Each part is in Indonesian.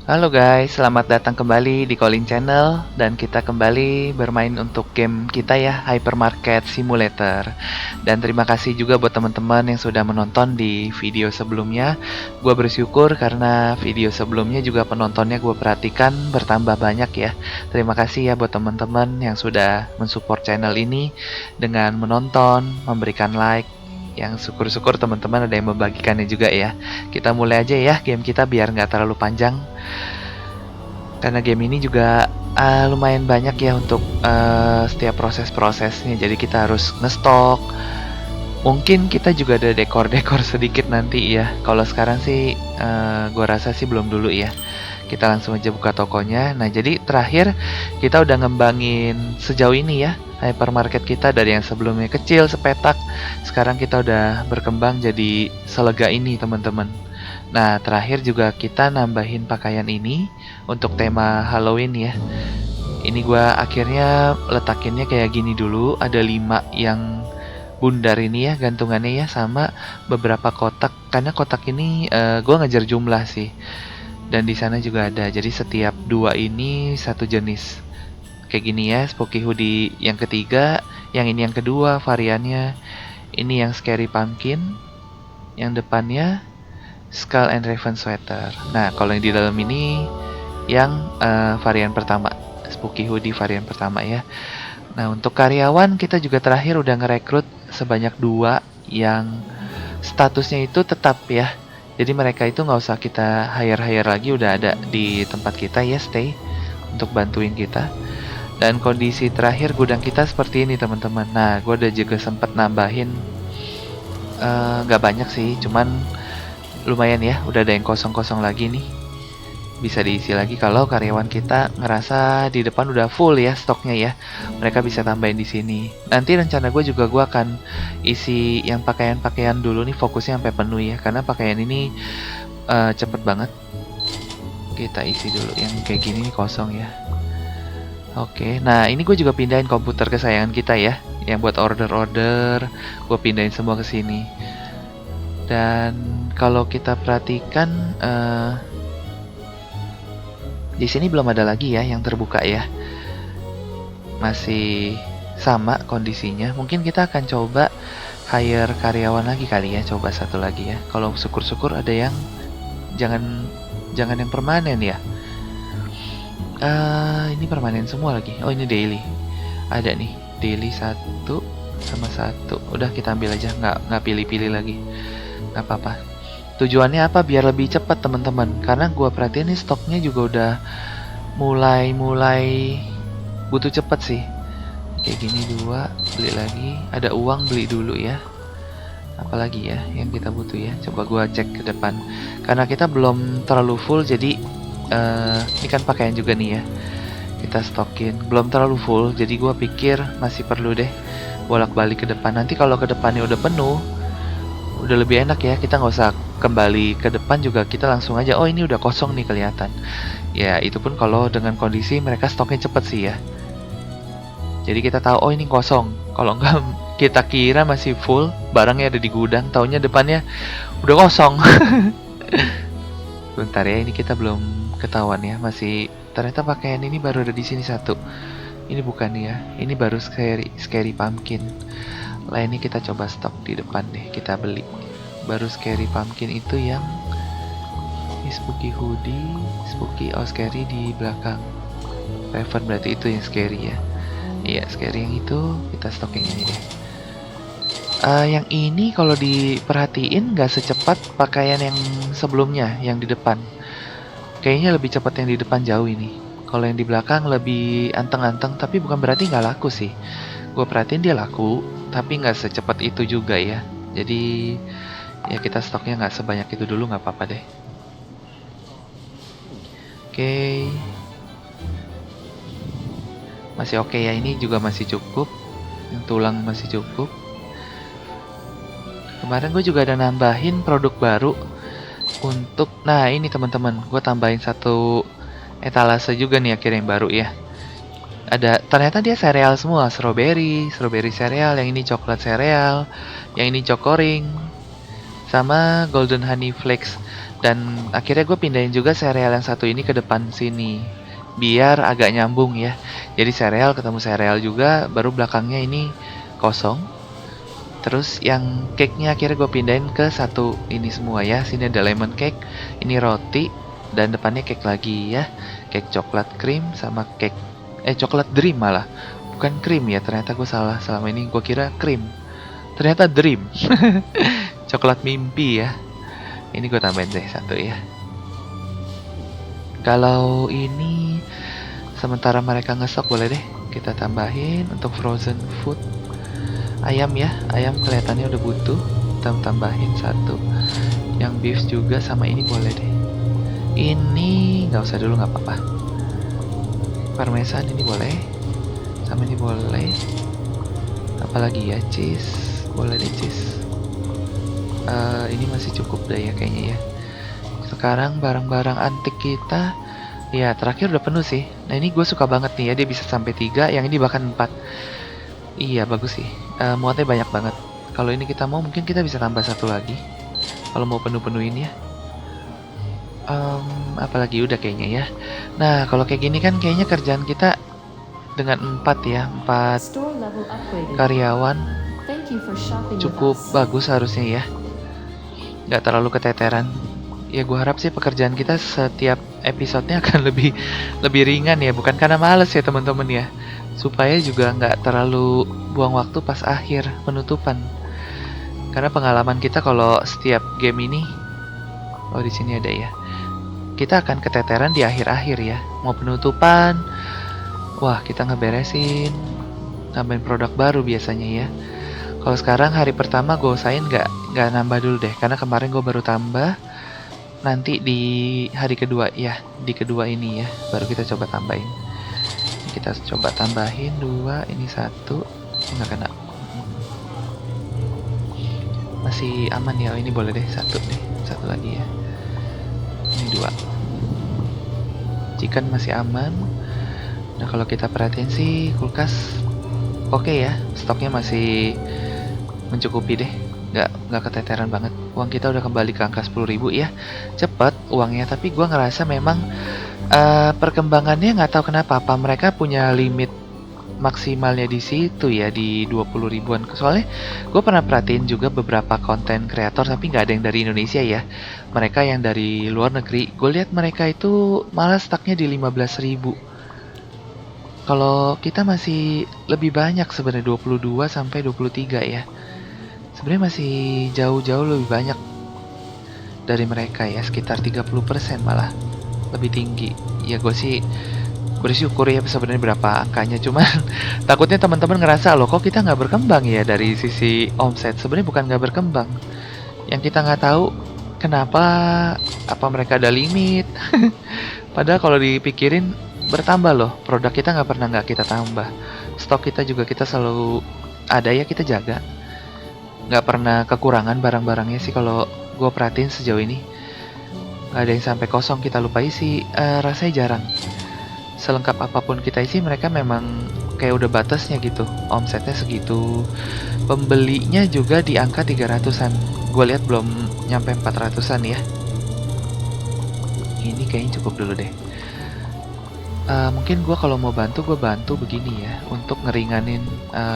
Halo guys, selamat datang kembali di Calling Channel dan kita kembali bermain untuk game kita ya, Hypermarket Simulator. Dan terima kasih juga buat teman-teman yang sudah menonton di video sebelumnya. Gua bersyukur karena video sebelumnya juga penontonnya gue perhatikan bertambah banyak ya. Terima kasih ya buat teman-teman yang sudah mensupport channel ini dengan menonton, memberikan like. Yang syukur-syukur teman-teman ada yang membagikannya juga ya. Kita mulai aja ya game kita biar nggak terlalu panjang. Karena game ini juga lumayan banyak ya untuk setiap proses-prosesnya. Jadi kita harus ngestok. Mungkin kita juga ada dekor-dekor sedikit nanti ya. Kalau sekarang sih gua rasa sih belum dulu ya. Kita langsung aja buka tokonya. Nah, jadi terakhir kita udah ngembangin sejauh ini ya hypermarket kita dari yang sebelumnya kecil sepetak. Sekarang kita udah berkembang jadi selega ini, teman-teman. Nah, terakhir juga kita nambahin pakaian ini untuk tema Halloween ya. Ini gua akhirnya letakinnya kayak gini dulu. Ada 5 yang bundar ini ya gantungannya ya, sama beberapa kotak. Karena kotak ini gua ngejar jumlah sih. Dan di sana juga ada. Jadi setiap 2 ini satu jenis. Kayak gini ya, Spooky Hoodie yang ketiga, yang ini yang kedua variannya. Ini yang Scary Pumpkin, yang depannya Skull and Raven Sweater. Nah, kalau yang di dalam ini yang varian pertama, Spooky Hoodie varian pertama ya. Nah, untuk karyawan kita juga terakhir udah ngerekrut sebanyak 2 yang statusnya itu tetap ya. Jadi mereka itu nggak usah kita hire-hire lagi, udah ada di tempat kita ya, stay untuk bantuin kita. Dan kondisi terakhir gudang kita seperti ini teman-teman. Nah, gue udah juga sempet nambahin nggak banyak sih, cuman lumayan ya, udah ada yang kosong-kosong lagi nih. Bisa diisi lagi kalau karyawan kita ngerasa di depan udah full ya stoknya ya. Mereka bisa tambahin di sini. Nanti rencana gue juga gue akan isi yang pakaian-pakaian dulu nih, fokusnya sampai penuh ya, karena pakaian ini cepet banget. Kita isi dulu yang kayak gini nih kosong ya. Oke, nah ini gue juga pindahin komputer kesayangan kita ya, yang buat order-order, gue pindahin semua ke sini. Dan kalau kita perhatikan di sini belum ada lagi ya yang terbuka ya. Masih sama kondisinya. Mungkin kita akan coba hire karyawan lagi kali ya, coba satu lagi ya. Kalau syukur-syukur ada yang jangan yang permanen ya. Ini permanen semua lagi. Oh, ini daily. Ada nih, daily 1 sama 1. Udah kita ambil aja, nggak pilih-pilih lagi. Nggak apa-apa. Tujuannya apa? Biar lebih cepat teman-teman. Karena gua perhatiin nih stoknya juga udah mulai butuh cepet sih. Kayak gini 2, beli lagi. Ada uang beli dulu ya. Apalagi ya yang kita butuh ya. Coba gua cek ke depan. Karena kita belum terlalu full, jadi ini kan pakaian juga nih ya. Kita stokin. Belum terlalu full, jadi gua pikir masih perlu deh bolak-balik ke depan. Nanti kalau ke depannya udah penuh, udah lebih enak ya, kita nggak usah kembali ke depan juga, kita langsung aja, oh ini udah kosong nih kelihatan ya. Itu pun kalau dengan kondisi mereka stoknya cepet sih ya, jadi kita tahu oh ini kosong. Kalau nggak kita kira masih full, barangnya ada di gudang, taunya depannya udah kosong. Bentar ya, ini kita belum ketahuan ya, masih ternyata pakaian ini baru ada di sini 1. Ini bukan ya, ini baru scary pumpkin. Lah ini kita coba stok di depan deh, kita beli. Baru Scary Pumpkin itu yang ini Spooky Hoodie, Spooky Scary di belakang. Raven berarti itu yang Scary ya. Iya, Scary yang itu kita stok yang ini deh. Yang ini kalau diperhatiin nggak secepat pakaian yang sebelumnya, yang di depan. Kayaknya lebih cepat yang di depan jauh ini. Kalau yang di belakang lebih anteng-anteng, tapi bukan berarti nggak laku sih. Gue perhatiin dia laku, tapi nggak secepat itu juga ya. Jadi ya kita stoknya nggak sebanyak itu dulu, nggak apa-apa deh. Oke, masih oke ya, ini juga masih cukup. Yang tulang masih cukup. Kemarin gue juga ada nambahin produk baru untuk, nah ini teman-teman, gue tambahin 1 etalase juga nih akhirnya yang baru ya. Ada, ternyata dia sereal semua, strawberry sereal, yang ini coklat sereal, yang ini cokoring, sama golden honey flakes. Dan akhirnya gue pindahin juga serial yang satu ini ke depan sini, biar agak nyambung ya. Jadi serial ketemu serial juga, baru belakangnya ini kosong. Terus yang cake-nya akhirnya gue pindahin ke satu ini semua ya. Sini ada lemon cake, ini roti, dan depannya cake lagi ya. Cake coklat cream sama cake coklat dream malah. Bukan cream ya, ternyata gue salah. Selama ini gue kira cream. Ternyata dream. Coklat mimpi ya. Ini gue tambahin deh satu ya. Kalau ini sementara mereka ngestok boleh deh kita tambahin untuk frozen food. Ayam ya, ayam kelihatannya udah butuh. Kita tambahin satu. Yang beef juga sama ini boleh deh. Ini nggak usah dulu nggak apa-apa. Parmesan ini boleh. Sama ini boleh. Apalagi ya, cheese. Boleh deh cheese. Ini masih cukup deh ya kayaknya ya. Sekarang barang-barang antik kita ya terakhir udah penuh sih. Nah ini gue suka banget nih ya, dia bisa sampai 3, yang ini bahkan 4. Iya bagus sih, muatnya banyak banget. Kalau ini kita mau mungkin kita bisa tambah satu lagi kalau mau penuh-penuhin ya. Apalagi udah kayaknya ya. Nah kalau kayak gini kan kayaknya kerjaan kita dengan 4 ya, 4 karyawan cukup bagus harusnya ya. Nggak terlalu keteteran. Ya gue harap sih pekerjaan kita setiap episodenya akan lebih ringan ya, bukan karena males ya teman-teman ya, supaya juga nggak terlalu buang waktu pas akhir penutupan. Karena pengalaman kita kalau setiap game ini, oh di sini ada ya, kita akan keteteran di akhir-akhir ya, mau penutupan, wah kita ngeberesin, nambahin produk baru biasanya ya. Kalau sekarang hari pertama gue usahain nggak nambah dulu deh, karena kemarin gue baru tambah. Nanti di hari kedua ya, di kedua ini ya, baru kita coba tambahin. Kita coba tambahin 2, ini 1, nggak kena. Masih aman ya, ini boleh deh 1 deh, 1 lagi ya. Ini 2. Chicken masih aman. Nah kalau kita perhatiin sih kulkas oke ya, stoknya masih mencukupi deh, nggak keteteran banget. Uang kita udah kembali ke angka 10.000 ya, cepet uangnya. Tapi gua ngerasa memang perkembangannya nggak tahu kenapa, apa mereka punya limit maksimalnya di situ ya, di 20 ribuan. Soalnya gue pernah perhatiin juga beberapa konten kreator, tapi nggak ada yang dari Indonesia ya, mereka yang dari luar negeri. Gue lihat mereka itu malah stucknya di 15.000. Kalau kita masih lebih banyak sebenarnya, 22 sampai 23 ya. Sebenarnya masih jauh-jauh lebih banyak dari mereka ya, sekitar 30% malah lebih tinggi. Ya gue sih bersyukur ya sebenarnya berapa angkanya, cuman takutnya teman-teman ngerasa loh kok kita nggak berkembang ya dari sisi omset. Sebenarnya bukan nggak berkembang, yang kita nggak tahu kenapa, apa mereka ada limit. Padahal kalau dipikirin bertambah loh, produk kita nggak kita tambah, stok kita juga kita selalu ada ya, kita jaga, nggak pernah kekurangan barang-barangnya sih. Kalau gue perhatiin sejauh ini nggak ada yang sampai kosong kita lupa isi. Rasanya jarang. Selengkap apapun kita isi, mereka memang kayak udah batasnya gitu, omsetnya segitu. Pembelinya juga di angka 300-an. Gue lihat belum nyampe 400-an ya. Ini kayaknya cukup dulu deh. Mungkin gue kalau mau bantu, gue bantu begini ya, untuk ngeringanin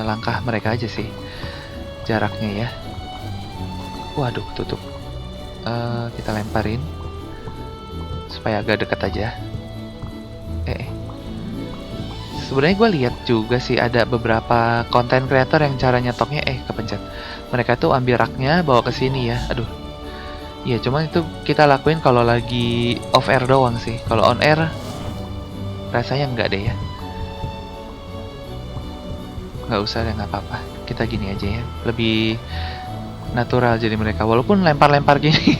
langkah mereka aja sih, jaraknya ya. Waduh, tutup. Kita lemparin supaya agak dekat aja. Sebenarnya gue lihat juga sih ada beberapa konten kreator yang cara nyetoknya kepencet. Mereka tuh ambil raknya bawa ke sini ya. Aduh. Iya, cuman itu kita lakuin kalau lagi off air doang sih. Kalau on air rasanya enggak deh ya. Nggak usah deh, nggak apa-apa. Kita gini aja ya. Lebih natural jadi mereka. Walaupun lempar-lempar gini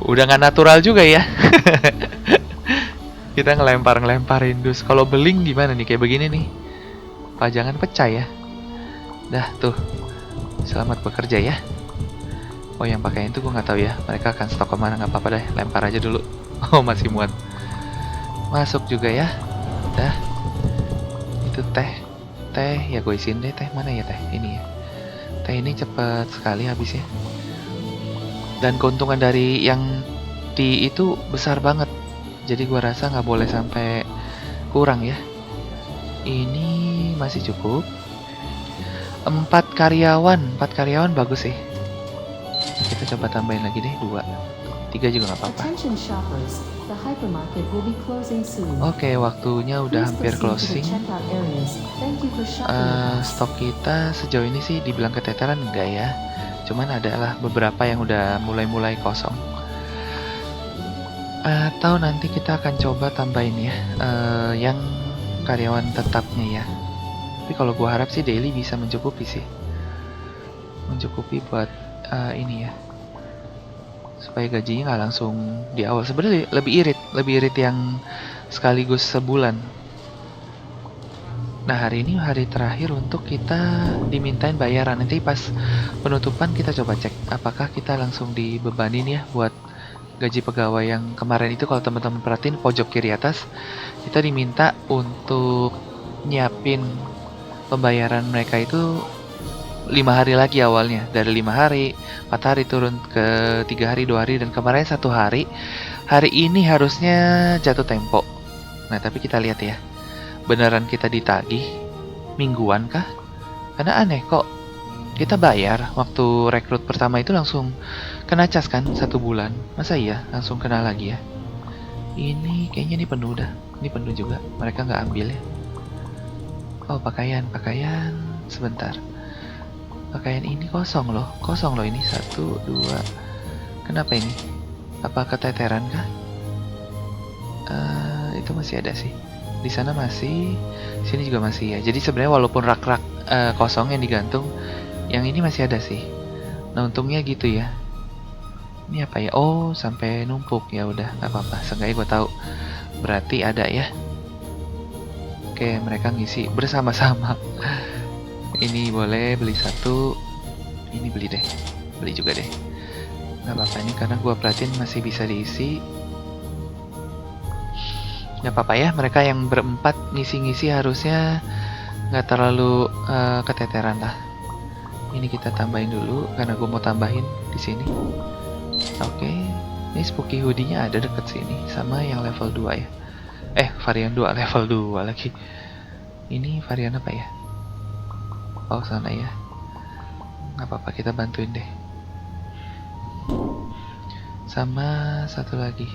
udah nggak natural juga ya. Kita ngelempar-ngelemparin dus. Kalau beling gimana nih, kayak begini nih, pajangan pecah ya. Dah tuh, selamat bekerja ya. Oh yang pakai itu gue nggak tahu ya, mereka akan stok kemana. Nggak apa-apa deh, lempar aja dulu. Oh masih muat, masuk juga ya. Dah, itu teh ya gue isiin deh. Teh mana ya, teh ini ya. Teh ini cepet sekali habisnya. Dan keuntungan dari yang peti itu besar banget. Jadi gua rasa nggak boleh sampai kurang ya. Ini masih cukup. 4 karyawan bagus sih. Kita coba tambahin lagi deh 2. 3 juga nggak apa-apa. Attention shoppers, the hypermarket will be closing soon. Oke, waktunya udah Please hampir proceed to the closing. checkout areas. Thank you for shopping with us. Stok kita sejauh ini sih dibilang keteteran enggak ya. Cuman adalah beberapa yang udah mulai-mulai kosong. Atau nanti kita akan coba tambahin ya, yang karyawan tetapnya ya. Tapi kalau gua harap sih daily bisa mencukupi sih. Mencukupi buat ini ya. Supaya gajinya nggak langsung di awal. Sebenarnya lebih irit yang sekaligus sebulan. Nah, hari ini hari terakhir untuk kita dimintain bayaran. Nanti pas penutupan kita coba cek apakah kita langsung dibebanin ya buat gaji pegawai yang kemarin itu. Kalau teman-teman perhatiin pojok kiri atas, kita diminta untuk nyiapin pembayaran mereka itu 5 hari lagi awalnya. Dari 5 hari, 4 hari turun ke 3 hari, 2 hari, dan kemarin 1 hari. Hari ini harusnya jatuh tempo. Nah, tapi kita lihat ya. Beneran kita ditagih mingguan kah? Karena aneh kok. Kita bayar waktu rekrut pertama itu langsung kena cas kan 1 bulan. Masa iya langsung kena lagi ya? Ini kayaknya ini penuh dah. Ini penuh juga. Mereka nggak ambil ya. Oh, pakaian. Sebentar. Pakaian ini kosong loh ini 1, 2. Kenapa ini? Apa keteteran kah? Itu masih ada sih. Di sana masih, sini juga masih ya. Jadi sebenarnya walaupun rak-rak kosong yang digantung, yang ini masih ada sih. Nah, untungnya gitu ya. Ini apa ya? Oh, sampai numpuk. Ya udah, nggak apa-apa. Seenggaknya gue tahu. Berarti ada ya. Oke, mereka ngisi bersama-sama. Ini boleh beli 1. Ini beli juga deh. Nggak apa-apa, ini karena gua perhatiin masih bisa diisi. Nggak apa-apa ya, mereka yang berempat ngisi-ngisi harusnya nggak terlalu keteteran lah. Ini kita tambahin dulu karena gua mau tambahin di sini. Oke, ini spooky hoodie-nya ada deket sini sama yang level 2 ya. Varian 2 level 2 lagi. Ini varian apa ya? Oh, sana ya. Nggak apa-apa, kita bantuin deh. Sama satu lagi.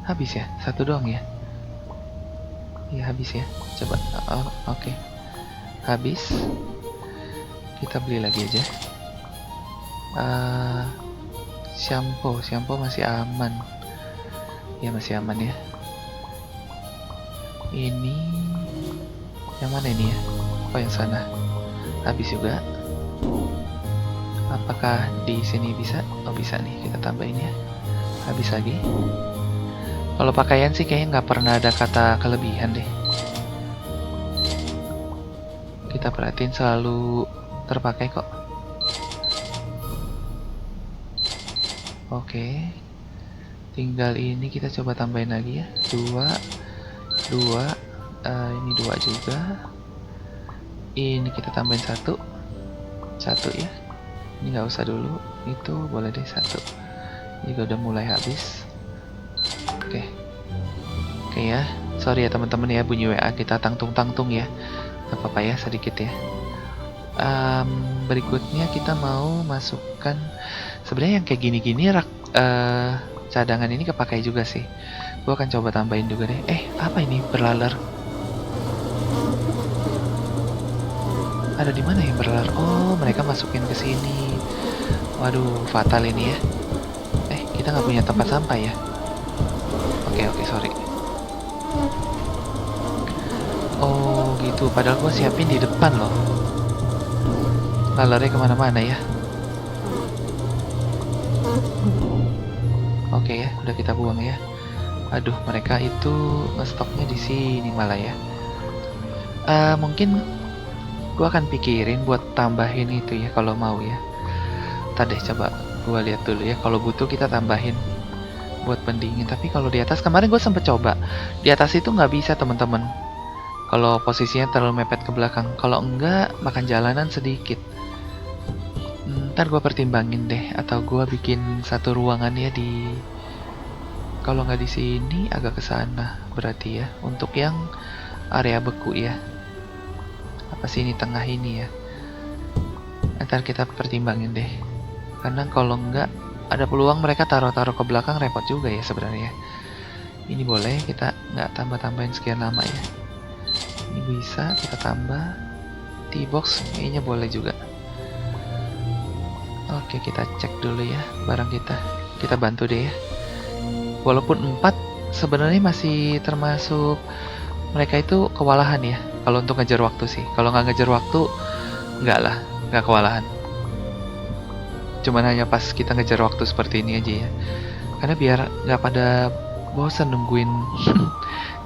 Habis ya? 1 doang ya? Iya, habis ya. Coba. Oke. Habis. Kita beli lagi aja. Shampoo masih aman. Ya, masih aman ya. Ini yang mana ini ya? Oh, yang sana. Habis juga. Apakah di sini bisa? Oh, bisa nih. Kita tambahin ya. Habis lagi. Kalau pakaian sih kayaknya nggak pernah ada kata kelebihan deh. Kita perhatiin selalu terpakai kok. Oke. Tinggal ini kita coba tambahin lagi ya. 2. Ini 2 juga. Ini kita tambahin 1 ya. Ini nggak usah dulu. Itu boleh deh 1. Ini udah mulai habis. Oke ya. Sorry ya teman-teman ya, bunyi WA kita tangtung ya. Gak apa-apa ya, sedikit ya. Berikutnya kita mau masukkan. Sebenarnya yang kayak gini-gini cadangan ini kepakai juga sih. Gua akan coba tambahin juga deh. Apa ini berlaler? Ada di mana yang berlaler? Oh, mereka masukin ke sini. Waduh, fatal ini ya. Kita nggak punya tempat sampah ya. Oke, sorry. Oh, gitu. Padahal gua siapin di depan loh. Lalernya kemana-mana ya. Oke ya, udah kita buang ya. Aduh, mereka itu ngestoknya di sini malah ya. Mungkin gua akan pikirin buat tambahin itu ya kalau mau ya. Ntar deh, coba gua lihat dulu ya. Kalau butuh kita tambahin buat pendingin. Tapi kalau di atas kemarin gue sempet coba. Di atas itu nggak bisa teman-teman. Kalau posisinya terlalu mepet ke belakang. Kalau enggak makan jalanan sedikit. Ntar gue pertimbangin deh, atau gue bikin satu ruangan ya di, kalau nggak di sini agak ke sana berarti ya, untuk yang area beku ya. Apa sih ini tengah ini ya? Ntar kita pertimbangin deh. Karena kalau nggak ada peluang mereka taruh-taruh ke belakang, repot juga ya sebenarnya. Ini boleh kita nggak tambah-tambahin sekian lama ya. Ini bisa kita tambah. T-box kayaknya boleh juga. Oke, kita cek dulu ya barang kita. Kita bantu deh ya. Walaupun 4 sebenarnya masih termasuk mereka itu kewalahan ya. Kalau untuk ngejar waktu sih. Kalau nggak ngejar waktu, nggak lah, nggak kewalahan. Cuman hanya pas kita ngejar waktu seperti ini aja ya. Karena biar nggak pada bosan nungguin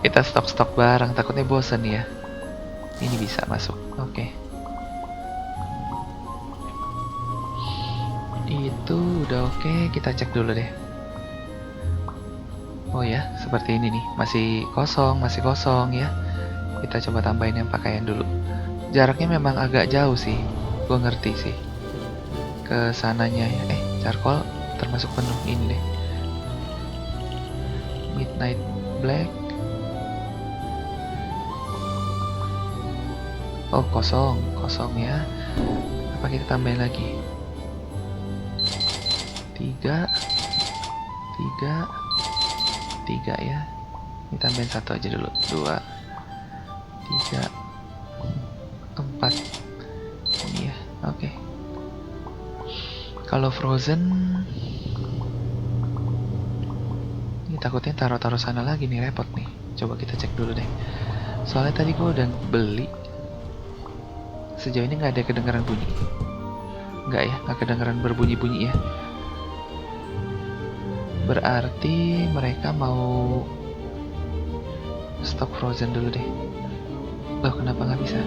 kita stok-stok barang, takutnya bosan ya. Ini bisa masuk. Oke. Itu udah oke, kita cek dulu deh. Oh ya, seperti ini nih. Masih kosong ya. Kita coba tambahin yang pakaian dulu. Jaraknya memang agak jauh sih. Gue ngerti sih. Ke sananya ya. Charcoal termasuk penuh ini deh. Midnight Black. Oh, kosong ya. Apa kita tambahin lagi? 3 ya. Ini tambahin 1 aja dulu. 2 3 4 ini ya. Oke. Kalau frozen ini takutnya taruh-taruh sana lagi nih, repot nih. Coba kita cek dulu deh. Soalnya tadi gue udah beli. Sejauh ini nggak ada kedengaran bunyi. Nggak ya, nggak kedengaran berbunyi-bunyi ya. Berarti mereka mau stok frozen dulu deh. Loh, kenapa nggak bisa?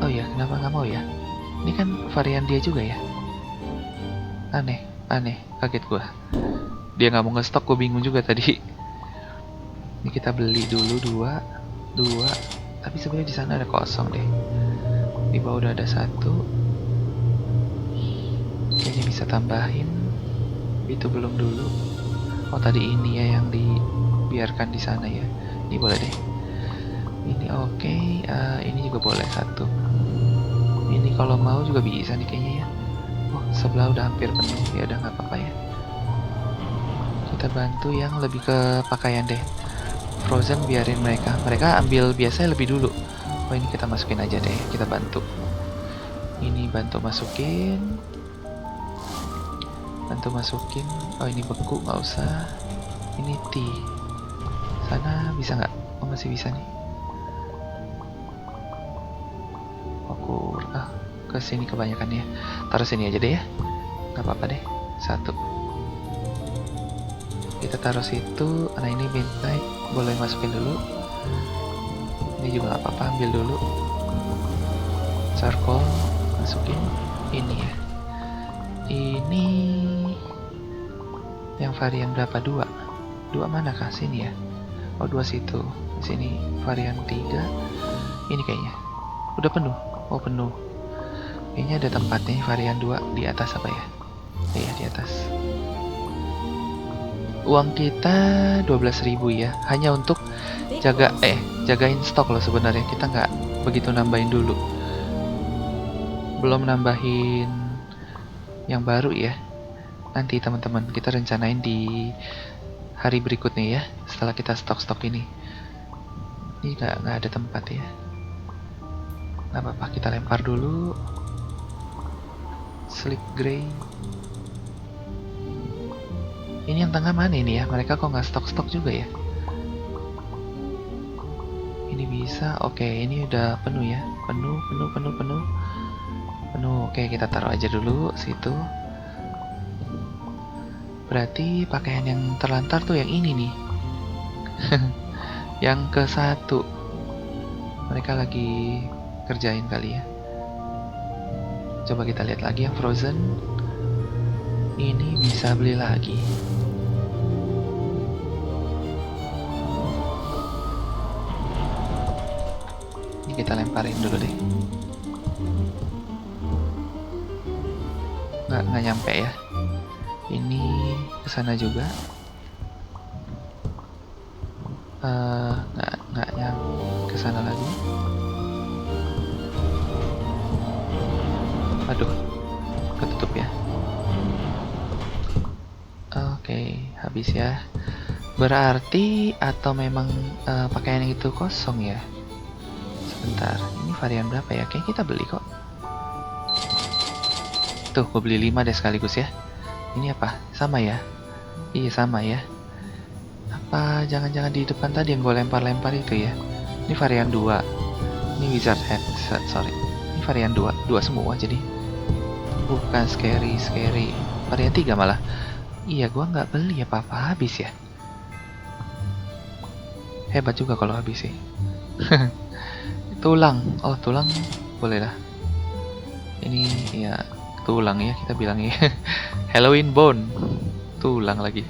Oh ya, kenapa nggak mau ya? Ini kan varian dia juga ya. Aneh, kaget gua. Dia nggak mau ngestok, gue bingung juga tadi. Ini kita beli dulu 2. Tapi sebenarnya di sana ada kosong deh. Di bawah udah ada 1. Kayaknya bisa tambahin. Itu belum dulu. Oh, tadi ini ya yang dibiarkan di sana ya. Ini boleh deh. Ini oke. Ini juga boleh 1. Ini kalau mau juga bisa nih kayaknya ya. Oh, sebelah udah hampir penuh. Ya udah nggak apa-apa ya. Kita bantu yang lebih ke pakaian deh. Frozen biarin mereka ambil biasanya lebih dulu. Oh, ini kita masukin aja deh. Kita bantu. Ini bantu masukin. Oh, ini beku, nggak usah. Ini tea. Sana bisa nggak? Oh, masih bisa nih. Okur. Ke sini kebanyakan ya. Taruh sini aja deh ya. Nggak apa-apa deh. 1. Kita taruh situ. Nah, ini midnight boleh masukin dulu. Ini juga nggak apa-apa, ambil dulu. Charcoal masukin. Ini ya. Ini yang varian berapa? 2 mana kah? Sini ya. Oh, 2 situ. Sini varian 3. Ini kayaknya udah penuh. Oh, penuh. Kayaknya ada tempatnya varian 2 di atas apa ya? Iya, di atas. Uang kita 12.000 ya. Hanya untuk jagain stok loh sebenarnya. Kita nggak begitu nambahin dulu. Belum nambahin yang baru ya. Nanti teman-teman kita rencanain di hari berikutnya ya, setelah kita stok ini. Ini nggak ada tempat ya. Nggak apa-apa, kita lempar dulu. Sleep Grey. Ini yang tengah mana ini ya? Mereka kok nggak stok juga ya? Ini bisa. Oke, ini udah penuh ya. Penuh. Oke, kita taruh aja dulu situ. Berarti pakaian yang terlantar tuh yang ini nih. Yang ke 1. Mereka lagi kerjain kali ya. Coba kita lihat lagi yang frozen. Ini bisa beli lagi. Ini kita lemparin dulu deh. nggak nyampe ya. Ini kesana juga. Nggak nyampe kesana lagi. Aduh, ketutup ya. Oke, habis ya. Berarti atau memang pakaian yang itu kosong ya? Sebentar, ini varian berapa ya? Kayaknya kita beli kok. Tuh, gue beli 5 deh sekaligus ya. Ini apa? Sama ya? Iya, sama ya. Apa jangan-jangan di depan tadi yang gue lempar-lempar itu ya? Ini varian 2. Ini wizard head, sorry. Ini varian 2. 2 semua jadi. Bukan scary. Varian 3 malah. Iya, gue nggak beli apa-apa habis ya. Hebat juga kalau habis sih. Tulang. Oh, tulang boleh lah. Ini ya tulang ya kita bilang ya. Halloween bone. Tulang lagi.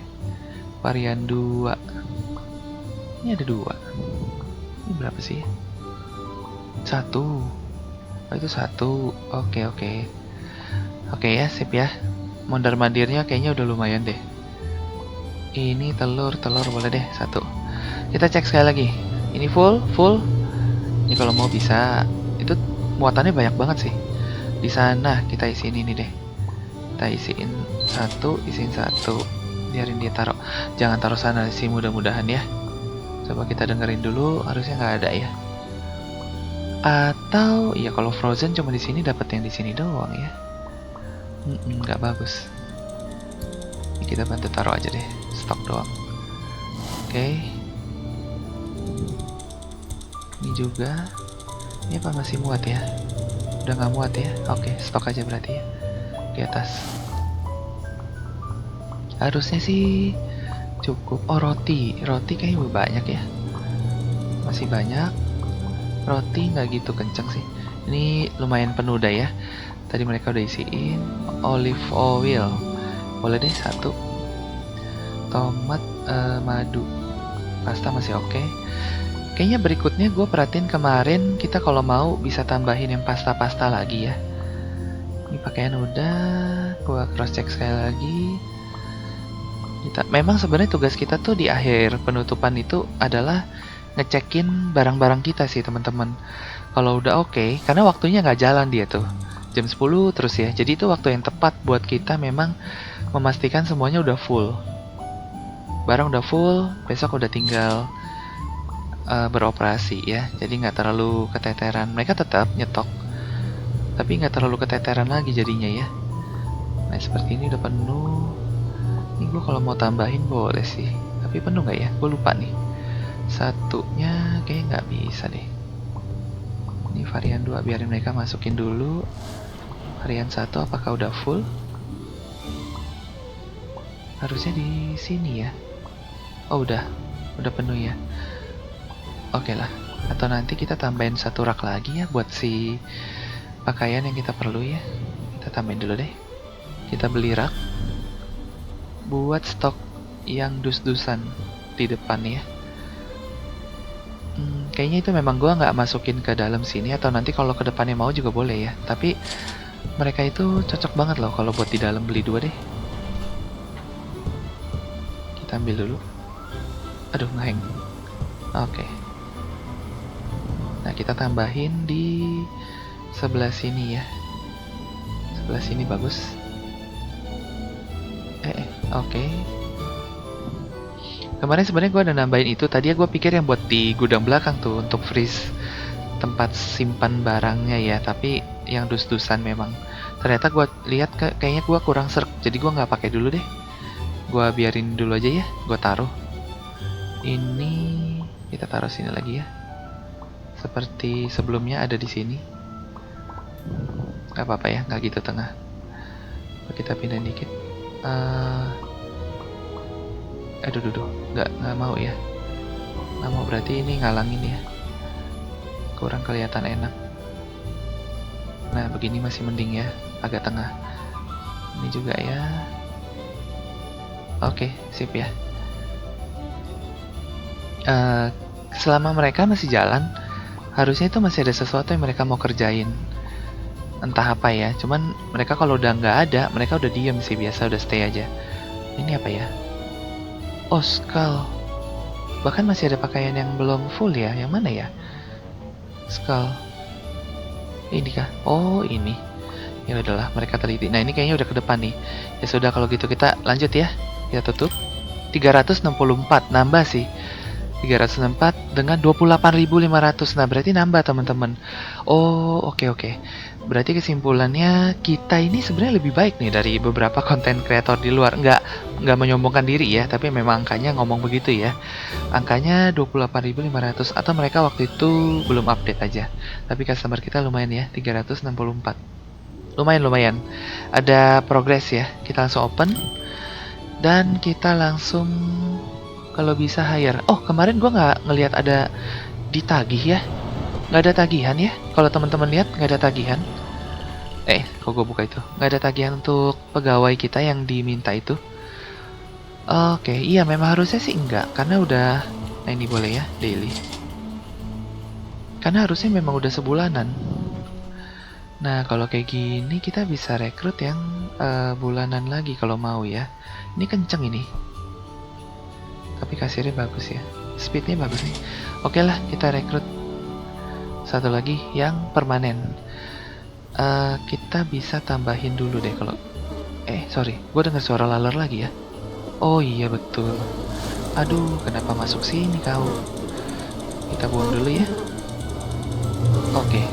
Varian 2. Ini ada 2. Ini berapa sih? 1. Oh, itu 1. Oke. Oke ya, sip ya. Mondar-mandirnya kayaknya udah lumayan deh. Ini telur boleh deh 1. Kita cek sekali lagi. Ini full. Ini kalau mau bisa. Itu muatannya banyak banget sih. Di sana kita isiin ini deh. Kita isiin 1. Biarin dia taruh. Jangan taruh sana sih mudah-mudahan ya. Coba kita dengerin dulu. Harusnya nggak ada ya. Atau ya kalau frozen cuma di sini dapat yang di sini doang ya. Nggak bagus. Ini kita bantu taruh aja deh. Stok doang. Oke. Ini juga. Ini apa masih muat ya? Udah nggak muat ya? Oke, stok aja berarti ya. Di atas. Harusnya sih cukup. Oh, roti kayaknya banyak ya. Masih banyak. Roti nggak gitu kenceng sih. Ini lumayan penuh dah ya. Tadi mereka udah isiin. Olive oil boleh deh 1. Tomat, madu, pasta masih oke. Kayaknya berikutnya gue perhatiin kemarin kita kalau mau bisa tambahin yang pasta lagi ya. Ini pakaian udah. Gue cross check sekali lagi. Memang sebenarnya tugas kita tuh di akhir penutupan itu adalah ngecekin barang-barang kita sih teman-teman. Kalau udah oke, karena waktunya nggak jalan dia tuh jam 10 terus ya. Jadi itu waktu yang tepat buat kita memang memastikan semuanya udah full. Barang udah full, besok udah tinggal beroperasi ya. Jadi nggak terlalu keteteran. Mereka tetap nyetok, tapi nggak terlalu keteteran lagi jadinya ya. Nah seperti ini udah penuh. Ini gue kalau mau tambahin boleh sih, tapi penuh nggak ya? Gue lupa nih. 1-nya kayak nggak bisa deh. Ini varian 2 biarin mereka masukin dulu. Varian 1 apakah udah full? Harusnya di sini ya. Oh udah penuh ya. Oke lah. Atau nanti kita tambahin 1 rak lagi ya buat si pakaian yang kita perlu ya. Kita tambahin dulu deh. Kita beli rak buat stok yang dus-dusan di depan ya. Kayaknya itu memang gua nggak masukin ke dalam sini, atau nanti kalau ke depannya mau juga boleh ya. Tapi mereka itu cocok banget loh kalau buat di dalam. Beli 2 deh. Kita ambil dulu. Aduh ngeheng. Oke. Nah kita tambahin di sebelah sini ya. Sebelah sini bagus. Oke. Kemarin sebenarnya gue udah nambahin itu. Tadi gue pikir yang buat di gudang belakang tuh untuk freeze tempat simpan barangnya ya. Tapi yang dus-dusan memang. Ternyata gue lihat kayaknya gue kurang serk. Jadi gue nggak pakai dulu deh. Gue biarin dulu aja ya. Gue taruh. Ini kita taruh sini lagi ya. Seperti sebelumnya ada di sini. Gak apa-apa ya, nggak gitu tengah. Kita pindahin dikit. Aduh, nggak mau ya. Nggak mau berarti ini ngalangin ya. Kurang kelihatan enak. Nah, begini masih mending ya, agak tengah. Ini juga ya. Oke, sip ya. Selama mereka masih jalan, harusnya itu masih ada sesuatu yang mereka mau kerjain. Entah apa ya, cuman mereka kalau udah nggak ada, mereka udah diem sih, biasa udah stay aja. Ini apa ya? Oh, skull. Bahkan masih ada pakaian yang belum full ya. Yang mana ya? Skull. Ini kah? Oh, ini. Ya udahlah, mereka teliti. Nah, ini kayaknya udah ke depan nih. Ya sudah, kalau gitu kita lanjut ya. Kita tutup. 364 nambah sih. 364 dengan 28.500. Nah, berarti nambah teman-teman. Oh, oke. Berarti kesimpulannya kita ini sebenarnya lebih baik nih dari beberapa konten kreator di luar. Nggak menyombongkan diri ya, tapi memang angkanya ngomong begitu ya. Angkanya 28.500 atau mereka waktu itu belum update aja. Tapi customer kita lumayan ya, 364. Lumayan. Ada progress ya. Kita langsung open dan kita langsung kalau bisa hire. Oh, kemarin gua nggak ngelihat ada ditagih ya. Nggak ada tagihan ya. Kalau teman-teman lihat nggak ada tagihan. Kok gue buka itu? Nggak ada tagihan untuk pegawai kita yang diminta itu. Oke, iya memang harusnya sih enggak. Karena udah, nah ini boleh ya, daily. Karena harusnya memang udah sebulanan. Nah, kalau kayak gini kita bisa rekrut yang bulanan lagi kalau mau ya. Ini kenceng ini. Tapi kasirnya bagus ya. Speednya bagus nih. Oke lah, kita rekrut satu lagi yang permanen. Kita bisa tambahin dulu deh kalau... sorry, gue dengar suara laler lagi ya. Oh iya betul. Aduh, kenapa masuk sini kau? Kita buang dulu ya. Oke.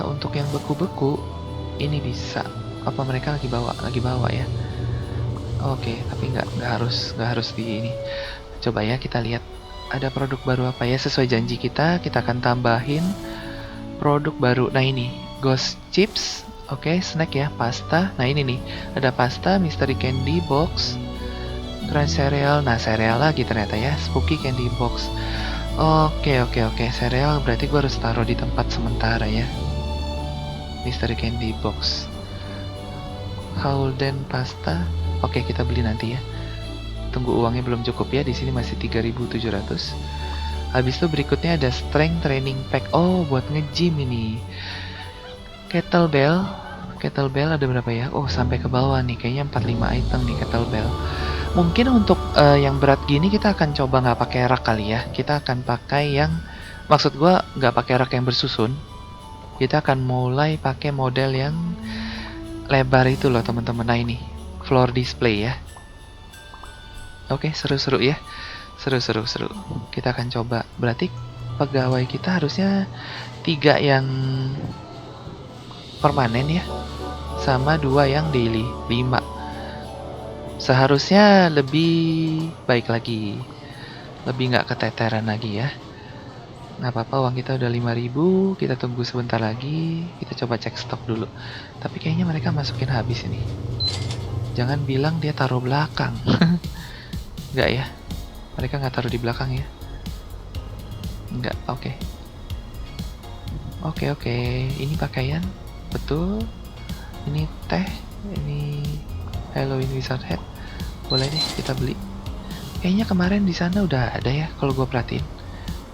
Untuk yang beku-beku ini bisa. Apa mereka lagi bawa ya? Oke, tapi nggak harus di ini. Coba ya kita lihat ada produk baru apa ya, sesuai janji kita akan tambahin produk baru. Nah ini ghost chips, oke, snack ya, pasta. Nah ini nih ada pasta, mystery candy box, crunch cereal. Nah cereal lagi ternyata ya, spooky candy box. Oke, cereal berarti gue harus taruh di tempat sementara ya. Mystery candy box, Holden pasta. Oke, kita beli nanti ya. Tunggu uangnya belum cukup ya, di sini masih 3.700. Habis itu berikutnya ada strength training pack. Oh, buat nge-gym ini. Kettlebell ada berapa ya? Oh, sampai ke bawah nih, kayaknya 45 item nih kettlebell. Mungkin untuk yang berat gini kita akan coba nggak pakai rak kali ya. Kita akan pakai yang, maksud gua nggak pakai rak yang bersusun. Kita akan mulai pakai model yang lebar itu loh teman-teman. Nah ini floor display ya. Oke, seru-seru ya. Seru. Kita akan coba. Berarti pegawai kita harusnya 3 yang permanen ya. Sama 2 yang daily, 5. Seharusnya lebih baik lagi. Lebih nggak keteteran lagi ya. Nggak apa-apa, uang kita udah 5.000. Kita tunggu sebentar lagi. Kita coba cek stok dulu. Tapi kayaknya mereka masukin habis ini. Jangan bilang dia taruh belakang. Enggak ya, mereka nggak taruh di belakang ya. Enggak, oke. Ini pakaian, betul. Ini teh, ini Halloween Wizard Hat. Boleh deh kita beli. Kayaknya kemarin di sana udah ada ya, kalau gue perhatiin.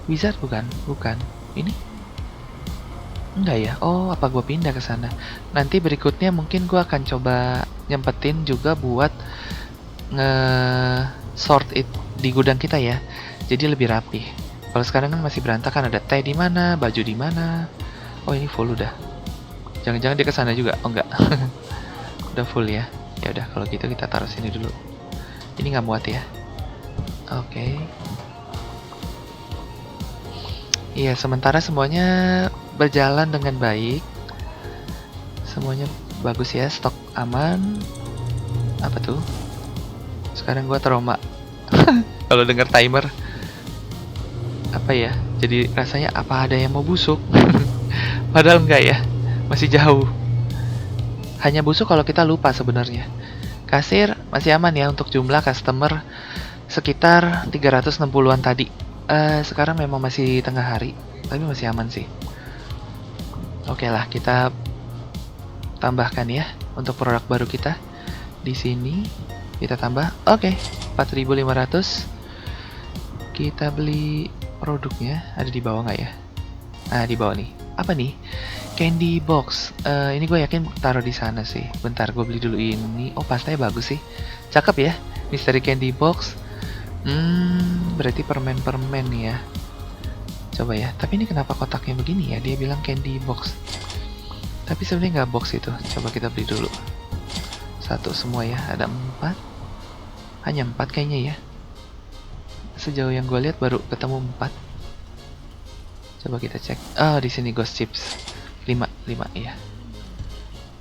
Wizard bukan. Ini enggak ya. Oh, apa gue pindah ke sana? Nanti berikutnya mungkin gue akan coba nyempetin juga buat sort it di gudang kita ya, jadi lebih rapi. Kalau sekarang kan masih berantakan, ada teh di mana, baju di mana. Oh ini full udah. Jangan-jangan dia kesana juga? Oh enggak. Udah full ya. Ya udah kalau gitu kita taruh sini dulu. Ini nggak muat ya. Oke. Iya, sementara semuanya berjalan dengan baik. Semuanya bagus ya, stok aman. Apa tuh? Sekarang gua trauma. Kalau dengar timer. Apa ya? Jadi rasanya apa ada yang mau busuk? Padahal enggak ya. Masih jauh. Hanya busuk kalau kita lupa sebenarnya. Kasir masih aman ya untuk jumlah customer sekitar 360-an tadi. Sekarang memang masih tengah hari, tapi masih aman sih. Oke lah, kita tambahkan ya untuk produk baru kita. Di sini kita tambah. Oke, 4.500. Kita beli produknya, ada di bawah nggak ya? Nah, di bawah nih. Apa nih? Candy box. Ini gue yakin taruh di sana sih. Bentar, gue beli dulu ini. Oh, pastanya bagus sih. Cakep ya. Mystery candy box. Berarti permen-permen nih ya. Coba ya. Tapi ini kenapa kotaknya begini ya? Dia bilang candy box. Tapi sebenarnya nggak box itu. Coba kita beli dulu. Satu semua ya. Ada 4. Hanya 4 kayaknya ya. Sejauh yang gue lihat baru ketemu 4. Coba kita cek. Di sini ghost chips. 5 ya.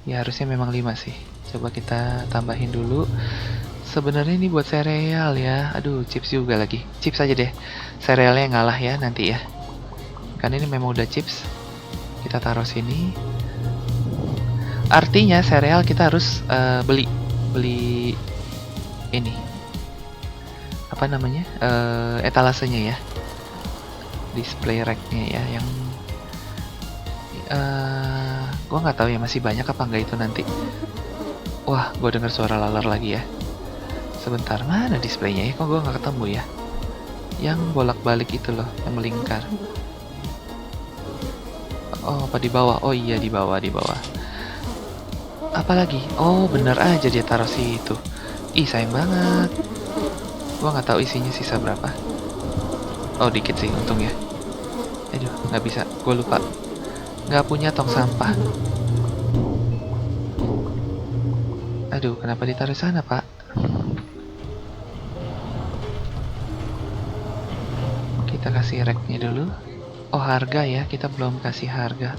Ya harusnya memang 5 sih. Coba kita tambahin dulu. Sebenarnya ini buat sereal ya. Aduh, chips juga lagi. Chips aja deh. Serealnya ngalah ya nanti ya. Kan ini memang udah chips. Kita taruh sini. Artinya sereal kita harus beli ini. Apa namanya? Etalasenya ya. Display rack-nya ya yang gue nggak tahu ya masih banyak apa enggak itu nanti. Wah, gue dengar suara laler lagi ya. Sebentar, mana displaynya ya? Kok gue nggak ketemu ya? Yang bolak-balik itu loh, yang melingkar. Oh, apa di bawah? Oh iya, di bawah. Apa lagi? Oh, bener aja dia taruh situ. Ih, sayang banget. Gue nggak tahu isinya sisa berapa. Oh, dikit sih untungnya. Aduh, nggak bisa. Gue lupa. Nggak punya tong sampah. Aduh, kenapa ditaruh sana, Pak? Kita kasih rack-nya dulu. Oh, harga ya. Kita belum kasih harga.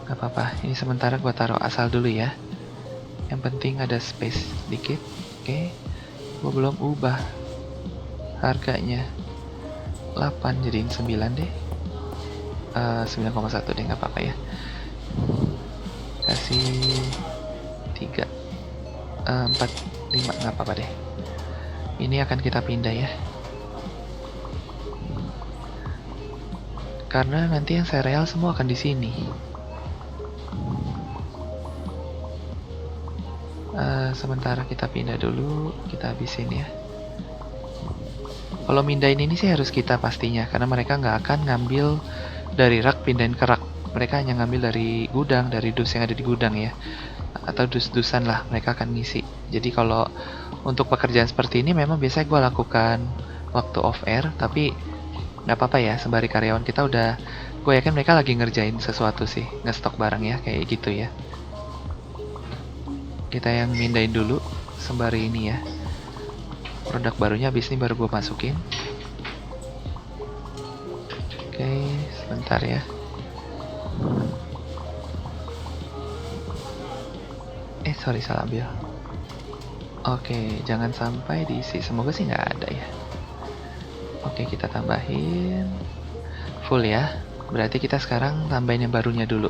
Gak apa-apa. Ini sementara gua taruh asal dulu ya. Yang penting ada space dikit. Oke. Gua belum ubah harganya. 8 jadiin 9 deh. 9,1 deh, nggak apa-apa ya. Kasih 3, 4, 5, nggak apa-apa deh. Ini akan kita pindah ya. Karena nanti yang sereal semua akan di sini. Sementara kita pindah dulu, kita habisin ya. Kalau mindahin ini sih harus kita pastinya, karena mereka nggak akan ngambil dari rak pindahin ke rak. Mereka hanya ngambil dari gudang, dari dus yang ada di gudang ya, atau dus-dusan lah mereka akan ngisi. Jadi kalau untuk pekerjaan seperti ini memang biasanya gue lakukan waktu off air, tapi nggak apa-apa ya, sembari karyawan kita udah, gue yakin mereka lagi ngerjain sesuatu sih, ngestok barang ya, kayak gitu ya. Kita yang mindahin dulu sembari ini ya. Produk barunya habis ini baru gue masukin. Oke, sebentar ya. Sorry, salah ambil. Oke, jangan sampai diisi. Semoga sih nggak ada ya. Oke, kita tambahin full ya. Berarti kita sekarang tambahin yang barunya dulu.